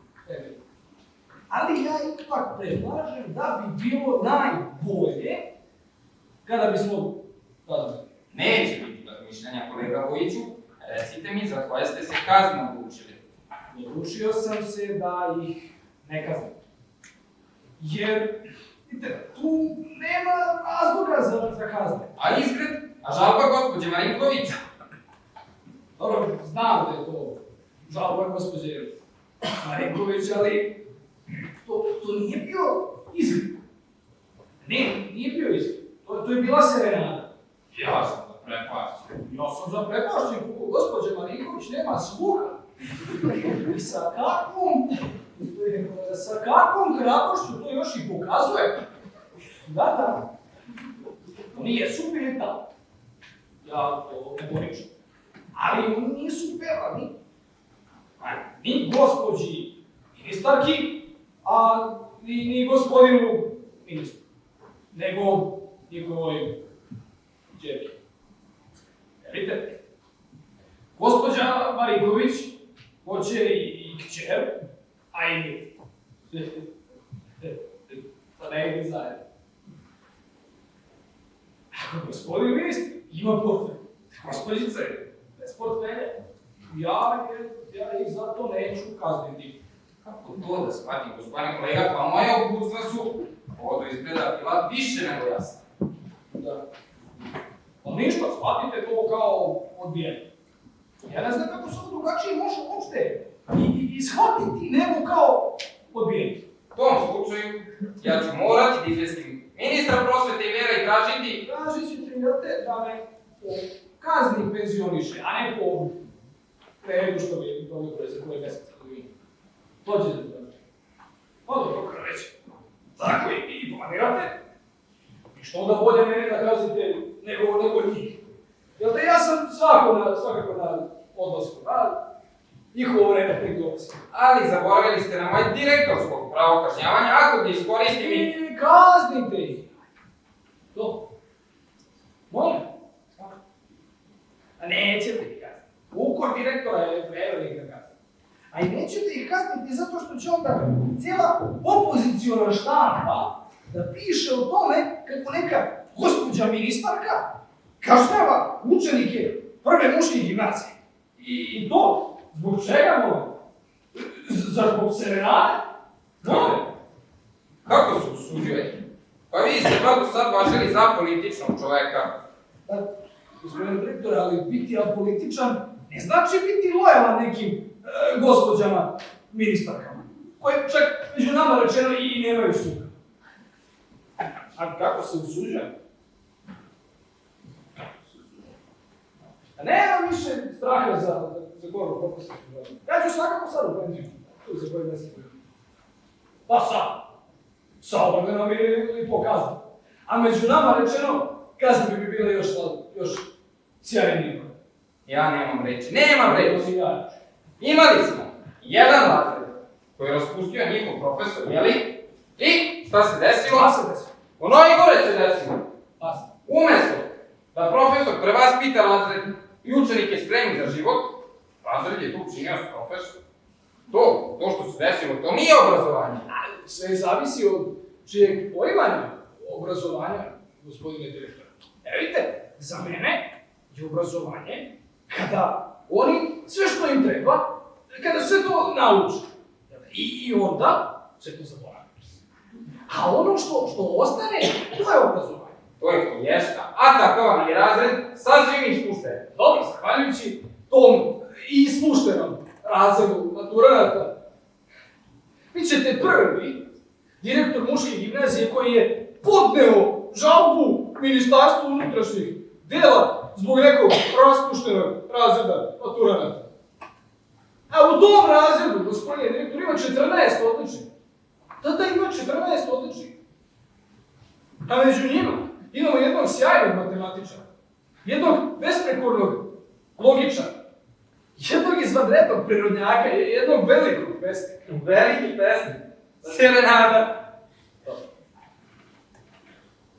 Ali ja ipak predlažem da bi bilo najbolje kada bismo kazali. Neće biti razmišljanja, kolega Vujiću, recite mi za koje ste se kazne odlučili. Odlučio sam se da ih ne kaznim. Jer, vidite, tu nema razloga za kazne. A izgled, a žalba gospođe Marinković? Dobro, znam da je to žalba gospođe Marinković, ali to nije bio izgled. Ne, nije bio izgled. To je bila serenada. Ja sam zaprepašćen. Ja sam zaprepašćen, gospođa Marinković nema sluha. I sa kakvom Gospodine kolega, sa kakvom hrabrošću to još i pokazuje? Da. Oni jesu bili tamo. Ja to ne poričam. Ali oni nisu pevali ni gospođi ministarki, a ni gospodinu ministru, nego njihovoj džerki. Vidite, gospođa Marinković hoće i kćer, a i mi. Pa ne ide zajedno. Ako gospodin ministar ima portfelj, gospođice, bez portfelja, ja ih za to neću kazniti. Kako to da shvatim, gospodine kolega, pa moje uputstva su, ovo izgleda bila više nego jasna. Da. Pa ništa, shvatite to kao odbijanje. Ja ne znam kako se ovo drugačije može uopšte i shvatiti nego kao odbijanje. U tom slučaju, ja ću morati da izvestim ministra prosvete i vera i tražiti... Tražit ćete da me po kazni penzioniše, a ne po predu što mi dolikuje za koje mjeseca godinu. To ćete da tražite. Pa dobro, već. Tako i planirate. I što onda bolje mene da kazite nego njih. Jel da ja sam svakako na odlasku, njihovo vreme tek dolazi. Ali zaboravili ste na moje direktorsko pravo kažnjavanja, ako ga iskoristim i... I kaznite ih. To. Molim. A nećete ih kazniti. Ukor direktora je prevelik da kazniti. A i nećete ih kazniti zato što će onda cijela opozicijona štampa da piše o tome kako neka gospođa ministarka kažnjava učenike prve muške gimnazije. I to, zbog čega molim? Zbog serenade? Molim? Kako se usuđujete? Pa vi ste bar do sad važili za političnog čoveka. Gospodine direktore, ali biti apolitičan ne znači biti lojalan nekim gospođama ministarkama, koje čak među nama rečeno i nemaju sluha. A kako se usuđujem? Nemam više straha za goru profesorsku godinu. Ja ću svakako sad u penziju, tu za koji mjesec. Pa sad. Sa obrvenom ili po kazni. A među nama rečeno, kazne bi bile još sjajnije. Ja nemam reći. Imali smo jedan razred koji je raspustio njihov profesor, jeli? I šta se desilo? U Novi Gore se desilo. Umjesto da profesor prevaspita razred i učenike spremi za život, razred je tu učinio s profesor. To što se desilo, to nije obrazovanje. Sve zavisi od čijeg poimanja obrazovanja, gospodine direktore. Vidite, za mene je obrazovanje kada oni sve što im treba, kada sve to nauče. I onda se to zaboravi. A ono što ostane, to je obrazovanje. To je koješta, a takav vam je razred sasvim ispušten. Dobro, zahvaljujući tom ispuštenom razredu maturanata, vi ćete prvi direktor muške gimnazije koji je podneo žalbu Ministarstvu unutrašnjih dela zbog nekog raspuštenog razreda maturanata. A u tom razredu, gospodine direktor, ima 14 odličnih. Da ima 14 odličnih. A među njima imamo jednog sjajnog matematičara, jednog besprekornog logičara, jednog izvanrednog prirodnjaka, jednog velikog pesnika. Veliki pesnik. Serenada.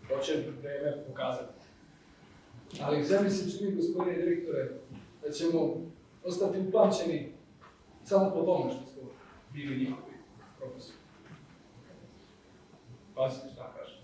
To će vreme pokazati. Ali sve mi se čini, gospodine direktore, da ćemo ostati upamćeni samo po tome što smo bili njihovi profesori. Pazite šta kažem.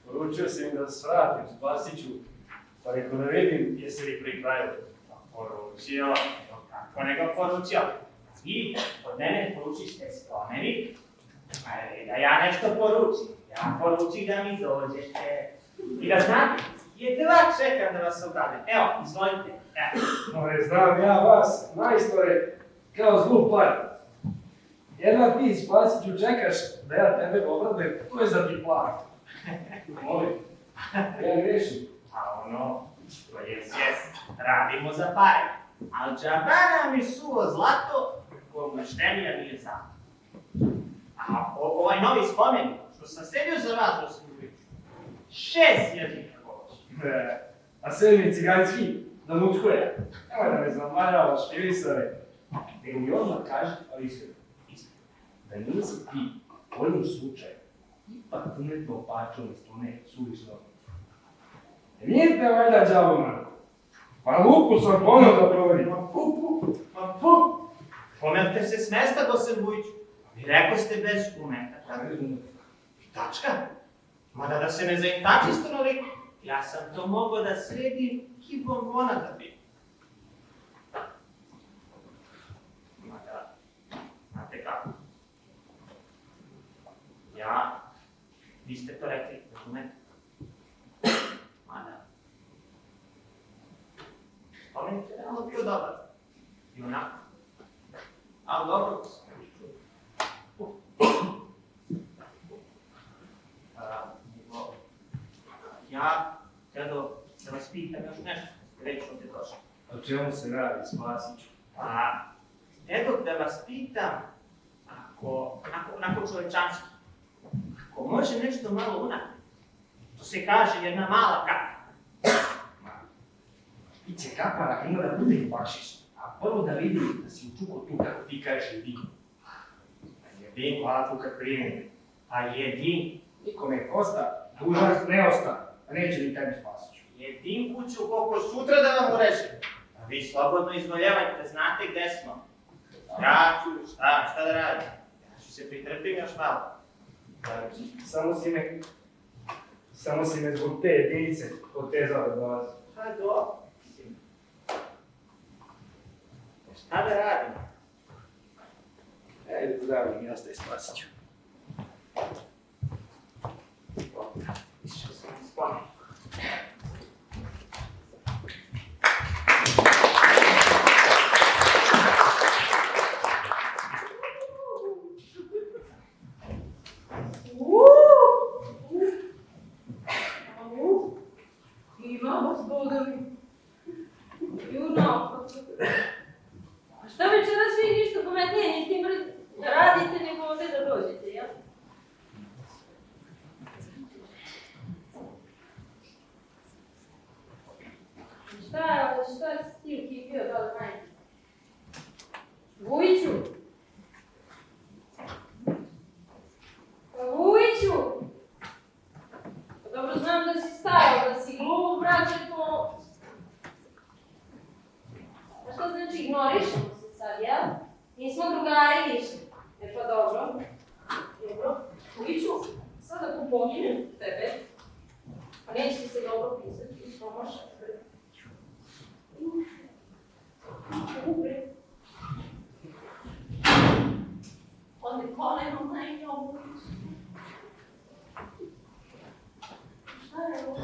Poručio sam im da svratim, spasit ću, pa rekao da vidim jesi li pri kraju. Poručio, kako nego poručio. I od mene poručiš te spomeni, da ja nešto poručim. Ja Ja poručih da mi dođete. I da znate, jedva čekam da vas obradem. Evo, izvolite. More, znam ja vas, majstore, kao zlu par. Jedna ti, Spasiću, čekaš da ja tebe obradujem, to je za ti platu. Molim, ja grešim. A ono, to jes, radimo za pare. Al džaba nam je suvo zlato, ko muštenija nije za. A ovaj novi spomenik, što sam sedio za vas, što sam uvijek, 6 jezika govori. A sedmi ciganski, da mučkoje. Nemoj da me zamaravaš, Ilisare. Nego mi odmah kaži, ali iskreno, da nisi ti, kojim slučajem, ipak umetno opačao iz tone suvišno. Nije te valjda džavo, Marko. Pa luku sam ponovno da provodim. Pa pu! Pomelte se s mesta, Gosen Vujiću. Vi rekao ste bez umetaka. I tačka. Mada da se ne zaintači stonoliko, ja sam to mogao da sredim i bombona da bi. Mada, znate kako? Vi ste to rekli, razumete? Mada. Spomenik je realno bio dobar. I onako. Ali dobro, ja htio da vas pitam još nešto, već ovdje došli. O čemu se radi, Spasiću? Pa, htio da vas pitam, onako čovečanski, ako može nešto malo unaprijed, to se kaže jedna mala kapa. Iće kapara ima da bude i bakšiš, a prvo da vidi da si učuko tu kako ti kažeš jedin. Jedin, hvala tu kad primim. A jedin? Nikome kosta, dužan ne osta, a neće ni tebi Spasiću. Jedin kuću koliko sutra da vam urešim. A vi slobodno izvoljevajte, znate gde smo. Ja ću, šta da radim? Ja ću se pritrpim još malo. Samo si me zbog te jedinice potezao da dolazi. Pa dobro. Šta da radim? Ejde, zdravi mi ostaje Spasiću. Išao sam spomenik. Imamo s Bogom. Juno. Šta večeras vi ništa pametnije niste da radite nego ovdje da dođete, jel? Šta je stil ki bio dole majke? Vujiću! Vujiću! Dobro znam da si staro, da si glup, braće, to... A što znači ignorišemo se sad, jel? Nismo drugari više. Pa dobro. Dobro. Vujiću, sad ako poginem tebe, pa neće ti se dobro pisati, što može? Onda koleno najnje obučiš. Šta je ovo?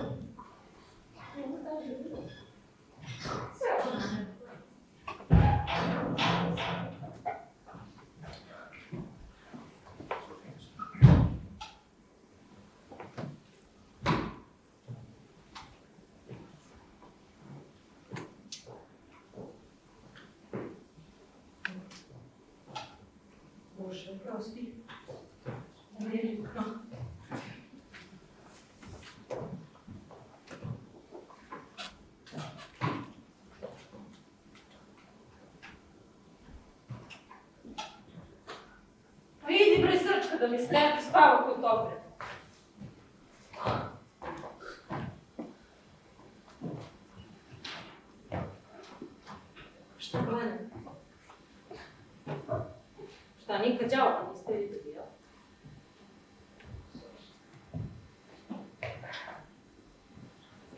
Nemo staži bilo. Sve ovo. Bože, oprosti. Veliko. Pa idi bre srčka da mi spava kod dobre. Šta gledam? Šta, nikad đavola niste vidjeli, jel?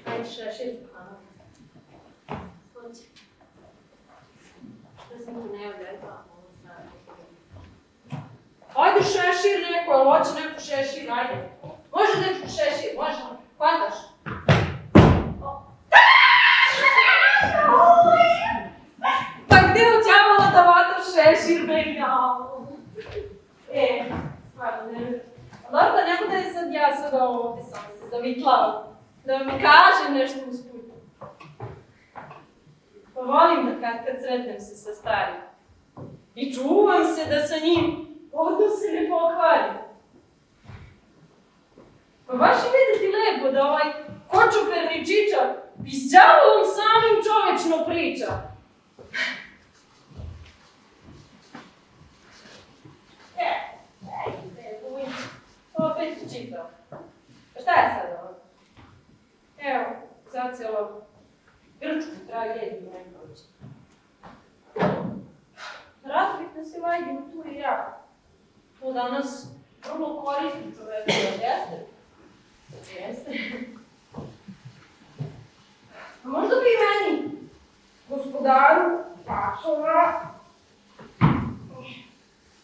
Ajde šešir, Ana. Hoće. Šta sam tu ne javlja, ovo znam. Ajde šešir neko, jel hoće neko šešir, ajde. Može dečko šešir, može. Hvataš? Pa gdje uđavala da vataš šešir, benjao? Stvarno ne. Dobro da ne bude sad ja sada ovdje sam se zavitlala. Da mi kažem nešto usput. Pa volim da kad sretnem se sa starim. I čuvam se da sa njim odnose ne pokvari. Pa baš je vidjeti lepo da ovaj kočoperni čiča i s đavolom samim čovečno priča. Opet čitao. Pa šta je sad ovo? Evo, zacelo grčku tragediju Nekovića. Razlikno se vajdi u tu i ja. To danas vrlo koristi čoveku, jeste? Jeste. A možda bi meni, gospodaru pacova,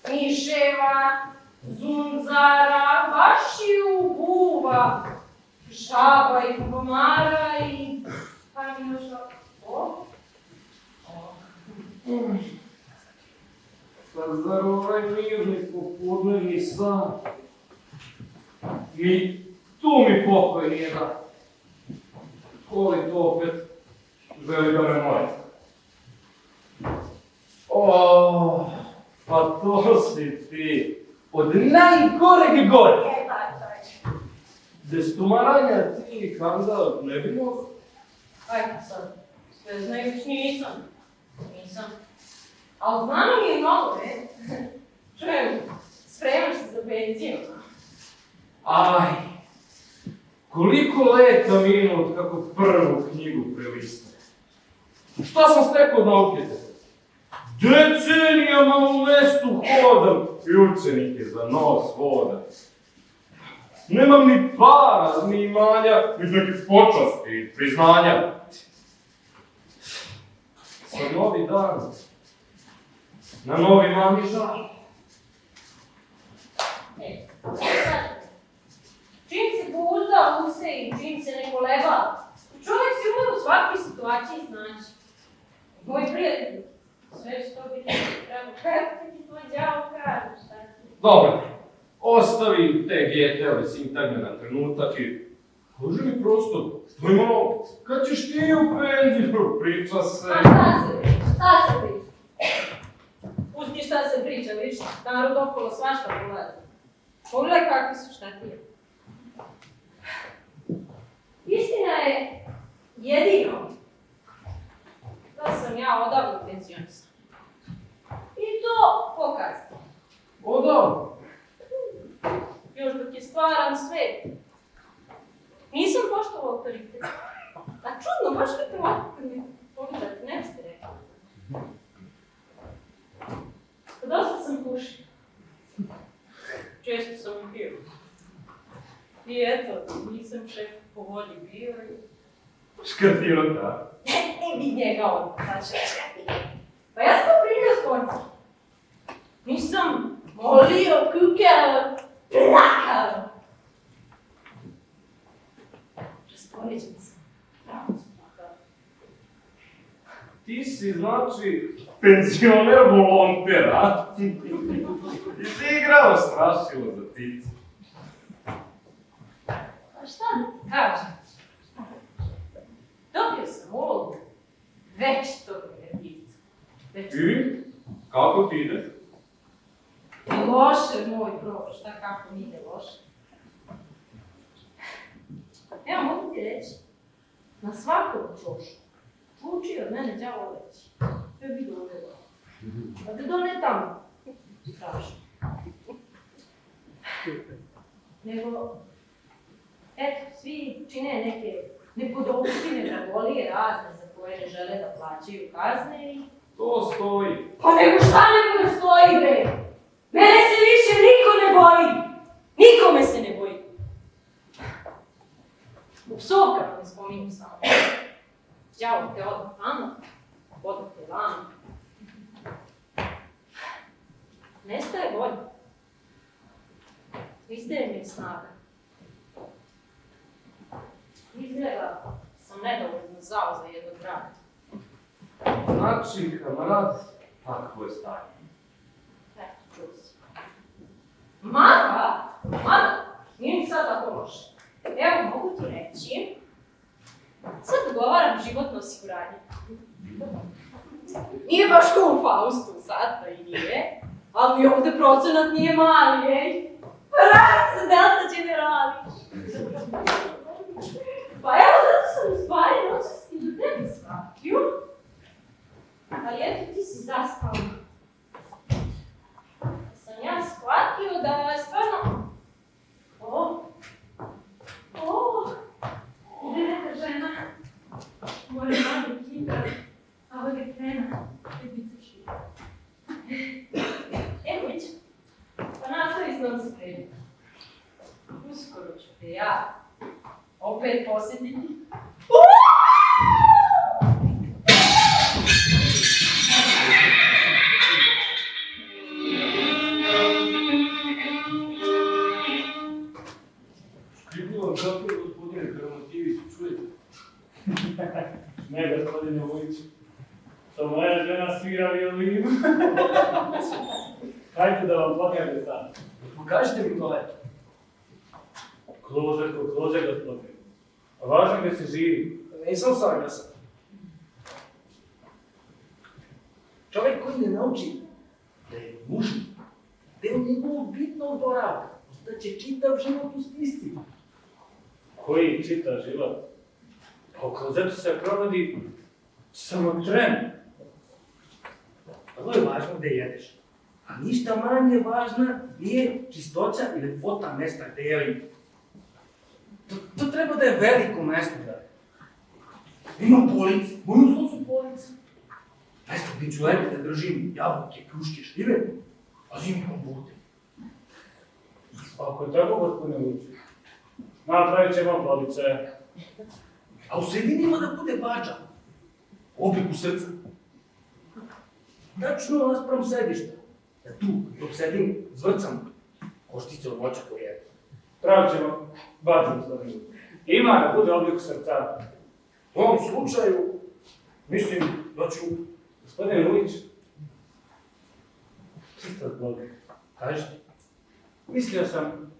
miševa, zunzara, vašiju buva, žaba i komara i... Pa mi još o? Pa zar ovaj mirni popodnevni san? I tu mi pokoj nije da. Ko li to opet želi da me moje? Pa to si ti. Od najgoreg gore. Bez tumaranja ti kanda ne bi mogo? Ajde sad, sve znajuć nisam. Ali znamo mi je mnogo, ne? Čujem, spremaš se za penziju. Aj, koliko leta minut kako prvu knjigu prelistam. Šta sam stekao od nauke te? Decenijama u mestu hodam i učenike za nos vodam. Nemam ni para, ni imanja, ni nekih počasti i priznanja. Sad novi dan, na novi mami žal. Čim se pouzdao u se i čim se ne koleba, čovjek se ume u svakoj situaciji snaći. Moj prijatelj, sve što bi ti trebao, kako ti tvoj đavo kaže, šta ti? Dobro, ostavi te GT-ove sintagme na trenutak i kaži mi prosto, što ima novo? Kad ćeš ti u penziju? Priča se... A šta se priča? Šta se priča? Pusti šta se priča, vidiš, narod okolo svašta pogleda. Pogledaj kakvi su, šta ti je. Istina je jedino da sam ja odavno penzionisana. I to pokazno. Odavno? Još dok je stvaran svet. Nisam poštovala autoritet. A čudno, baš kad te ovako kad mi pogledate, ne biste rekli. Dosta sam pušila. Često sam pio. I eto, nisam šef po volji bio i... Škrtiro da. Ne bi njega on, sad će škrtiro. Pa ja sam primio s konca. Nisam molio, kukao, plakao. Raspoređen sam. Pravo sam plakao. Ti si, znači, penzioner volonter, a? I si igrao strašilo za ptice. Pa šta da ti kažem? Dobio sam ulogu večitog energijca. I? Kako ti ide? Loše, moj bro, šta kako mi ide loše. Evo, mogu ti reći, na svakog čošu učio od mene đavo reći. To je vidio ovdje dobro. Pa te done tamo. Strašno. Nego, eto, svi čine neke nepodopštine, dragolije razne za koje ne žele da plaćaju kazne i... To stoji. Pa nego šta nego ne stoji, bre? Mene se više niko ne boji. Nikome se ne boji. U psovkama ne spominju samo. Đavo te odmah tamo, odmah te vamo. Nestaje volja. Izdaje mi snaga. zao za jednog grana. Znači, kamarad, takvo je stanje. Eto, čuo si. Mada, nije mi sad tako loše. Evo, mogu ti reći, sad dogovaram životno osiguranje. Nije baš to u Faustu sad, pa i nije, ali mi ovde procenat nije mali, ej. Radim za Delta Generali. Pa evo, zato sam u stvari noćas i do tebe shvatio, ali eto ti si zaspao. Sam ja shvatio da je stvarno... Ide neka žena, moja mali kitar, a ovdje krena, ljubica šiva. Evo već, pa nastavi s nam se prediti. Uskoro ću te ja opet posjetiti. Škripilo kako je gospodine Kramotivić, čujete? Ne, gospodine Vujić. To moja žena svira violinu. Hajde da vam pokažem sad. Pokažite mi to lepo. Klozer, gospodine. A važno gdje se živi. Nisam saglasan. Čovjek koji ne nauči da je nužno, da je u njegovu bitnog boravka, da će čitav život u stiscima. Koji čita život? Pa u klozetu se provodi samo tren. Vrlo je važno gdje jedeš. A ništa manje važna nije čistoća i ljepota mesta gdje jedeš. To treba da je veliko mesto da je. Imam policu, moju zlu su policu. Mesto gdje ću lepo da držim jabuke, kruške, šljive, a zimi kompute. Ako je tako, gospodine Vujić, napravit ćemo police. A u sredini ima da bude bađa. Obliku srca. Tačno naspram sedišta. Ja tu, dok sedim, zvrcam koštice od voća koje jedu. Pravit ćemo bađu, gospodine Vujić. Ima da bude oblik srca. U ovom slučaju, mislim da ću... Gospodine Vujić, čista zbog. Kažete? Mislio sam,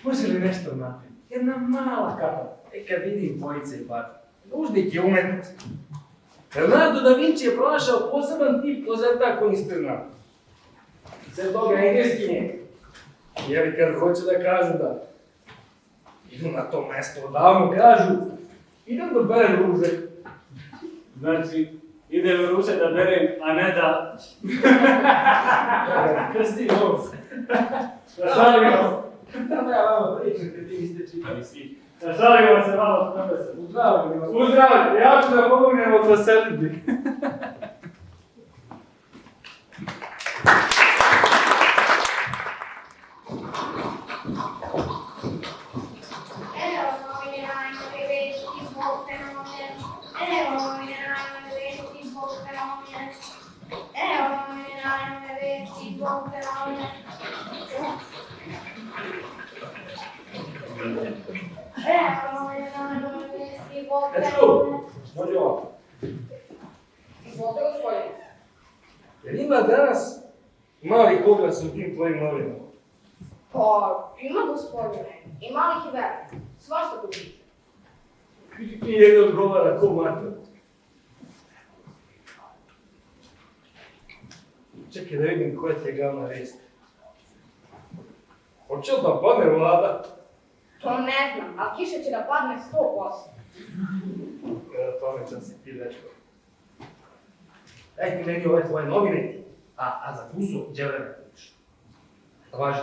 može li nešto napraviti? Jedna mala kapa. Kad vidim dvojice i bađu. Nužnik je umetnost. Leonardo da Vinci je pronašao poseban tip klozeta koji niste znali. Sve toga engleski. Jer kad hoće da kažu da idu na to mesto odavno, kažu idem da berem ruže. Znači, idem ruže da berem, a ne da... Krsti nos. Da šalimo. Da ja vama pričam kad vi niste čitali svi. Da šalimo se malo s profesorom. Uzdravljamo, ja ću da pomognemo od selitbi. Evo novine najnove vesti zbog fenomena. Evo novine najnove vesti zbog fenomena. Evo novine najnove vesti zbog fenomena. Evo novine najnove vesti zbog fenomena. Može ovako. Izvolite, gospodine. Jer ima danas mali oglas u tim tvojim novinama. Pa, ima gospodine, i malih i velikih, svašta tu piše. I jedan odgovara ko mater. Čekaj da vidim koja ti je glavna vest. Hoće li da padne vlada? To ne znam, ali kiša će da padne 100%. To ne čas ti dečko. Daj ti meni ove tvoje novine, a za kusu dževre da kupiš. Da važi.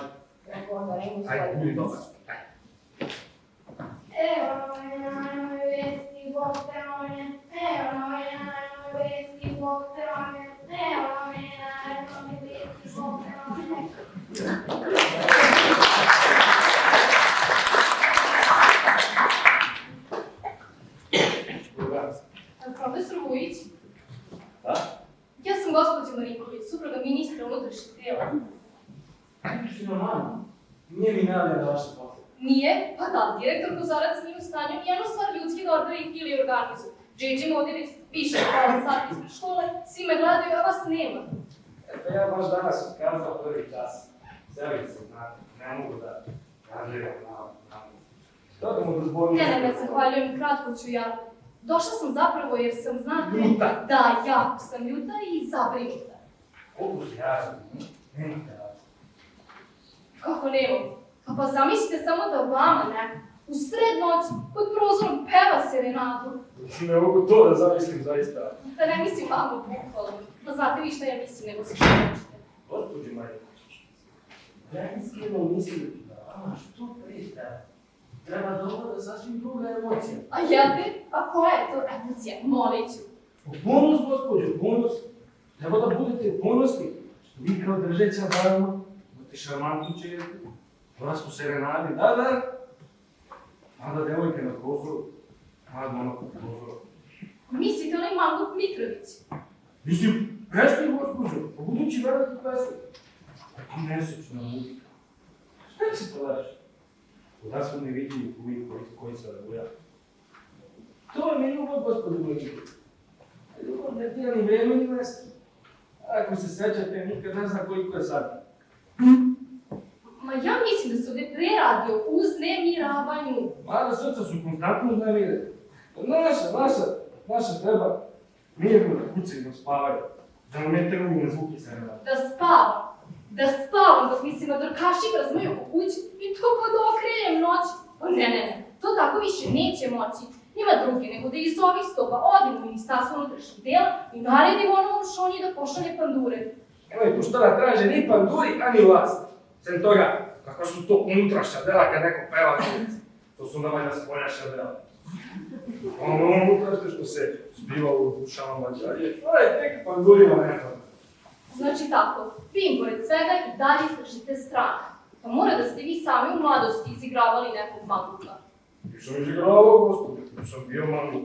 Neko onda ne mu Ajde, budi dobar. Ajde. Evo novine najnove vesti zbog fenomena. Evo novine najnove vesti zbog fenomena. Evo novine najnove vesti zbog fenomena. Profesor Vujić? Da? Ja sam gospođa Marinković, supruga ministra unutrašnjih dela. Što na mama? Nije mi najavljena vaša posla. Nije, pa da, direktor Kozarac nije u stanju jednu stvar ljudski da odbori ili organizuje. Džeđim ovdje već više pola sati ispred škole, svi me gledaju, a vas nema. Eto ja baš danas otkazao prvi čas. Selim se, znate, ne mogu da kažem na Kako mu da zborim? Ne, zahvaljujem, kratko ću ja. Došla sam zapravo jer sam, znate... Ljuta? Da, jako sam ljuta i zabrinuta. Koliko si jasan, nemate razlog. Kako nemam? Pa zamislite samo da vama neko u sred noći pod prozorom peva serenadu. Ne mogu to da zamislim zaista. Da ne mislim vama bukvalno. Pa znate vi šta ja mislim nego se što nećete. Gospođi Marija, ja iskreno mislim da vama što prije treba da ovlada sasvim druga emocija. A jel te? A koja je to emocija? Molit ću. Ponos, gospođo, ponos. Treba da budete ponosni. Vi kao držeća dama, imate šarmantnu čerku, vas u serenadi, da. Mada devojke na prozoru, mada momak na prozoru. Mislite onaj Mangut Mitrović? Mislim, pesnik, gospođo, po budući veliki pesnik. Tako nesečna muzika. Šta će to reći? Kuda su nevidljivi koji se razbuja. To je mi ljubav, gospođo Mlečević. Ljubav ne tira ni vreme ni mesto. Ako se sećate, nikad ne znam koliko je sad. Ma ja mislim da se ovdje preradi o uznemiravanju. Mada srca su konstantno uznemirene. Naša treba mirno da kucaju da spavaju. Da nam ne trebaju na zvuki serenada. Da spavam dok mi se madorkaši razmaju po kući i to pod okrenjem noći. O ne, to tako više neće moći. Nima druge nego da iz ovih stopa odim u Ministarstvo unutrašnjih dela i naredim onom šonji da pošalje pandure. Nemoj tu što da traže ni panduri, a ni vlast. Sem toga, kakva su to unutrašnja dela kad neko peva na ulici. To su onda valjda spoljašnja dela. Ono unutrašnje što se zbiva u dušama Mađarije, to je tek pandurima nekada. Znači tako, vi im pored svega i dalje izdržite strah. Pa mora da ste vi sami u mladosti izigravali nekog Manguta. Nisam izigravao, gospodin, nisam bio Mangut.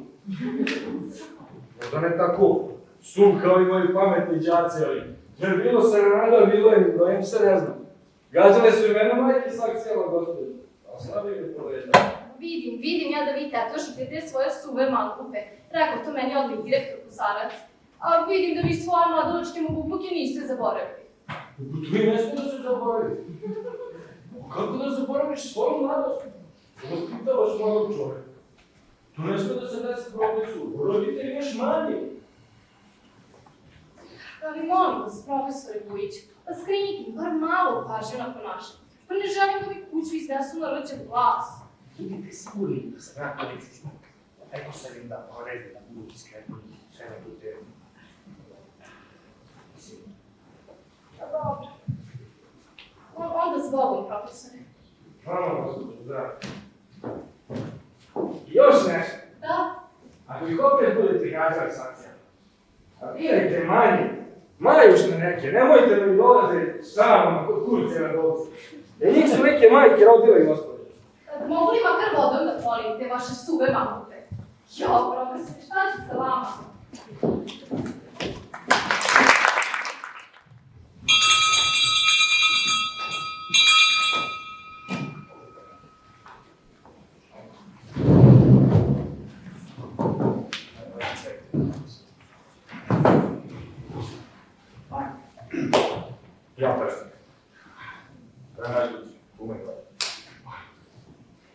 Možda ne tako sum kao i moji pametni đaci, ali jer bilo serenada, bilo je, ni brojem se ne znam. Gađale su imena majke svak sjela, gospodin. A slabi me povedao. Vidim ja da vi tetošite te svoje suve Mangupe. Rekao to meni odmah direktor Kozarac. A vidim da vi svoje mladoločke mugubluke niste zaboravili. To i ne smije da se zaboravi. Kako da zaboraviš svoju mladost? Ovo pitavaš mladog čovjeka. To ne smije da se desi profesoru. Roditelji još manje. Ali molim vas, profesore Vujić, pa skrenite im bar malo pažnje na ponašanje. Pa ne želim da mi kuću iznesu na rođen glas. Budite sigurni da sam ja to neću čuti. Eko sam im da poredi da budu iskreni sve na tu temu. Dobro. Onda zbogom, profesore. Hvala, gospodin, da. Još nešto. Da? Ako ih opet budete gađali sankcijama, a birajte majušne neke, nemojte da mi dolaze šanama kod kurce na dolce. Jer njih su neke majke rodile, gospodin. Mogu li makar vodom da polim te vaše suve Mangupe? Jo, profesore, šta ću sa vama? Ja pesnik. Prenađući, umem gledati.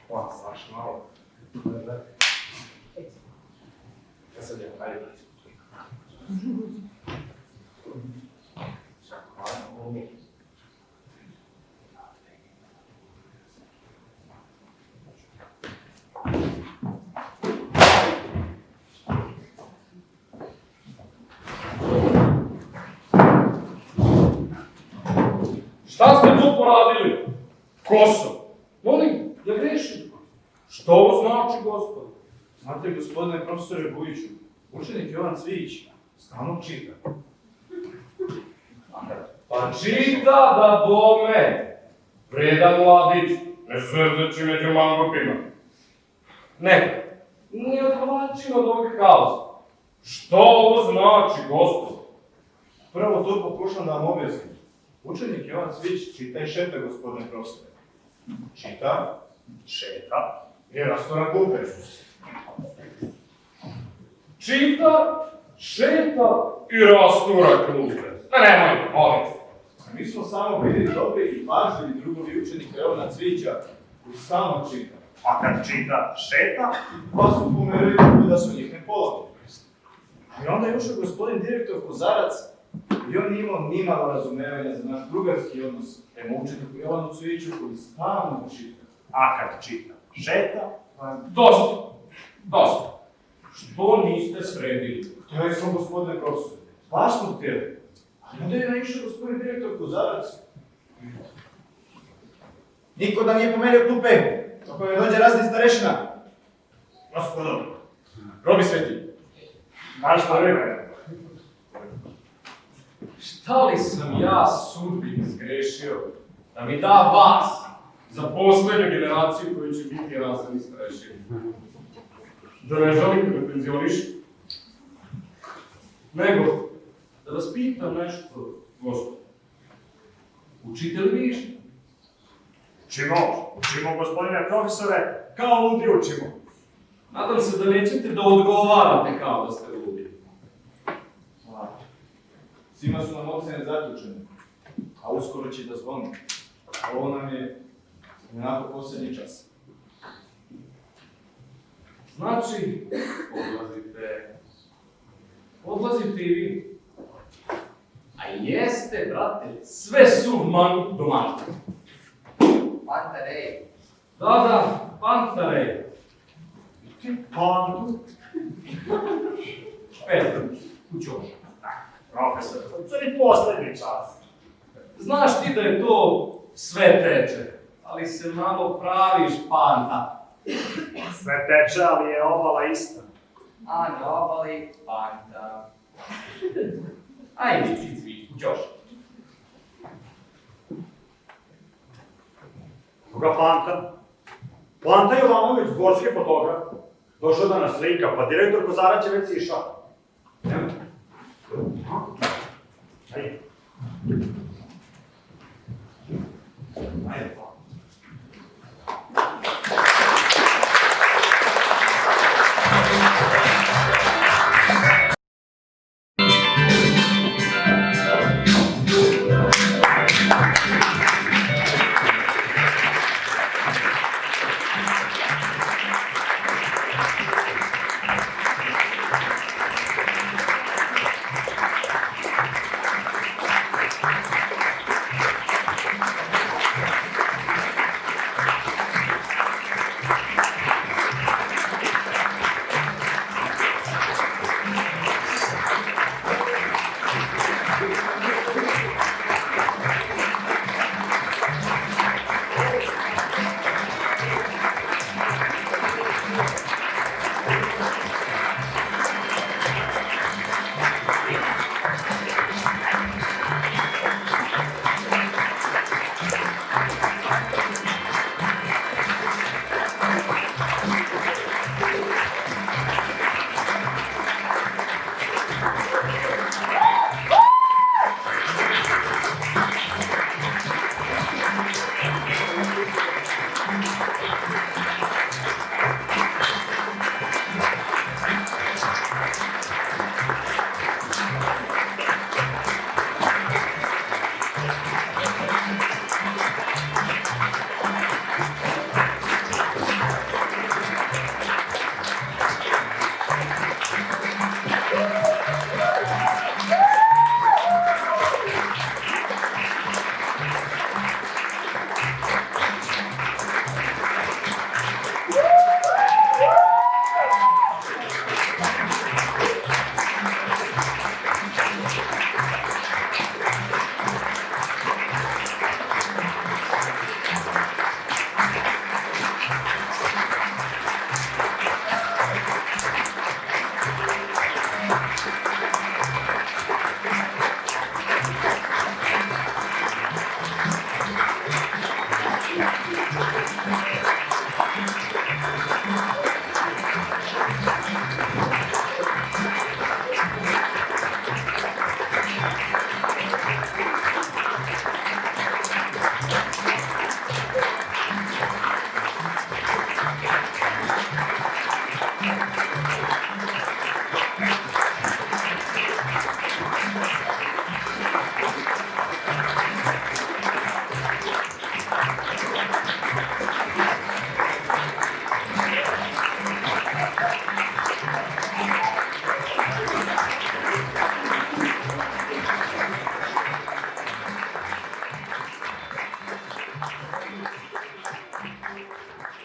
Hvala, Saša, malo. Ja sad idem, ajde. Hvala, ovo mi. Šta ste tu poradili? Ko sam? Molim, ja grešim. Što ovo znači, gospod? Znate, gospodine profesore Vujiću, učenik Jovan Cvijić stalno čita. Pa čita da bome! Vredan mladić, ne srdeći među mangupima. Neka, nije odvlačin od ovog haosa. Što ovo znači, gospod? Prvo to pokušam da vam objasnim. Učenik Jovan Cvijić čita i šepe, gospodine profesore. Čita, šeta I rastura klupe. Čita, šeta i rastura klupe. Nemoj, molim. Mi smo samo bili dobri i pažljivi drugovi učenika Jovana Cvića koji stalno čita. A kad čita šeta, Pa su pomerili tako da su njih ne polagali. I onda je ušao gospodin direktor Kozarac i on nije imao nimalo razumevanja za naš drugarski odnos prema učeniku Jovanu Cviću koji stalno čita. a kad čita šeta, Dosta. Dosta. Što niste sredili? Htjeli smo, gospodine profesor. Baš smo htjeli. Ali onda je naišao gospodin direktor Kozarac. Niko da nije pomerio klupe. Ako ne dođe razni starešina. gospodo, Robi sveti. baš vreme. Šta li sam ja sudbini zgrešio da mi da vas za posljednju generaciju koju će biti razredni starešini? Da ne želim da me penzionišu? Nego, da vas pitam nešto, gospod. Učite li vi išta? Učimo, gospodine profesore, kao ludi učimo. Nadam se da nećete da odgovarate kao da ste ludi. Svima su nam ocene zaključene, a uskoro će da zvoni. Ovo nam je onako posljednji čas. Znači, odlazite i vi. A jeste, brate, sve su manu domaću. Pantarej. Da, Pantarej. Pantu, Petar, učoš. profesor, curi posljednji čas. Znaš ti da je to sve teče, ali se malo praviš panta. Sve teče, ali je obala ista. A na obali panta. Ajde, Cicvi, učoš. Koga Panta? Panta Jovanović, dvorski fotograf. Došao da nas slika, pa direktor Kozarac je već išao. Ajde. Ajde, pa. Hvala.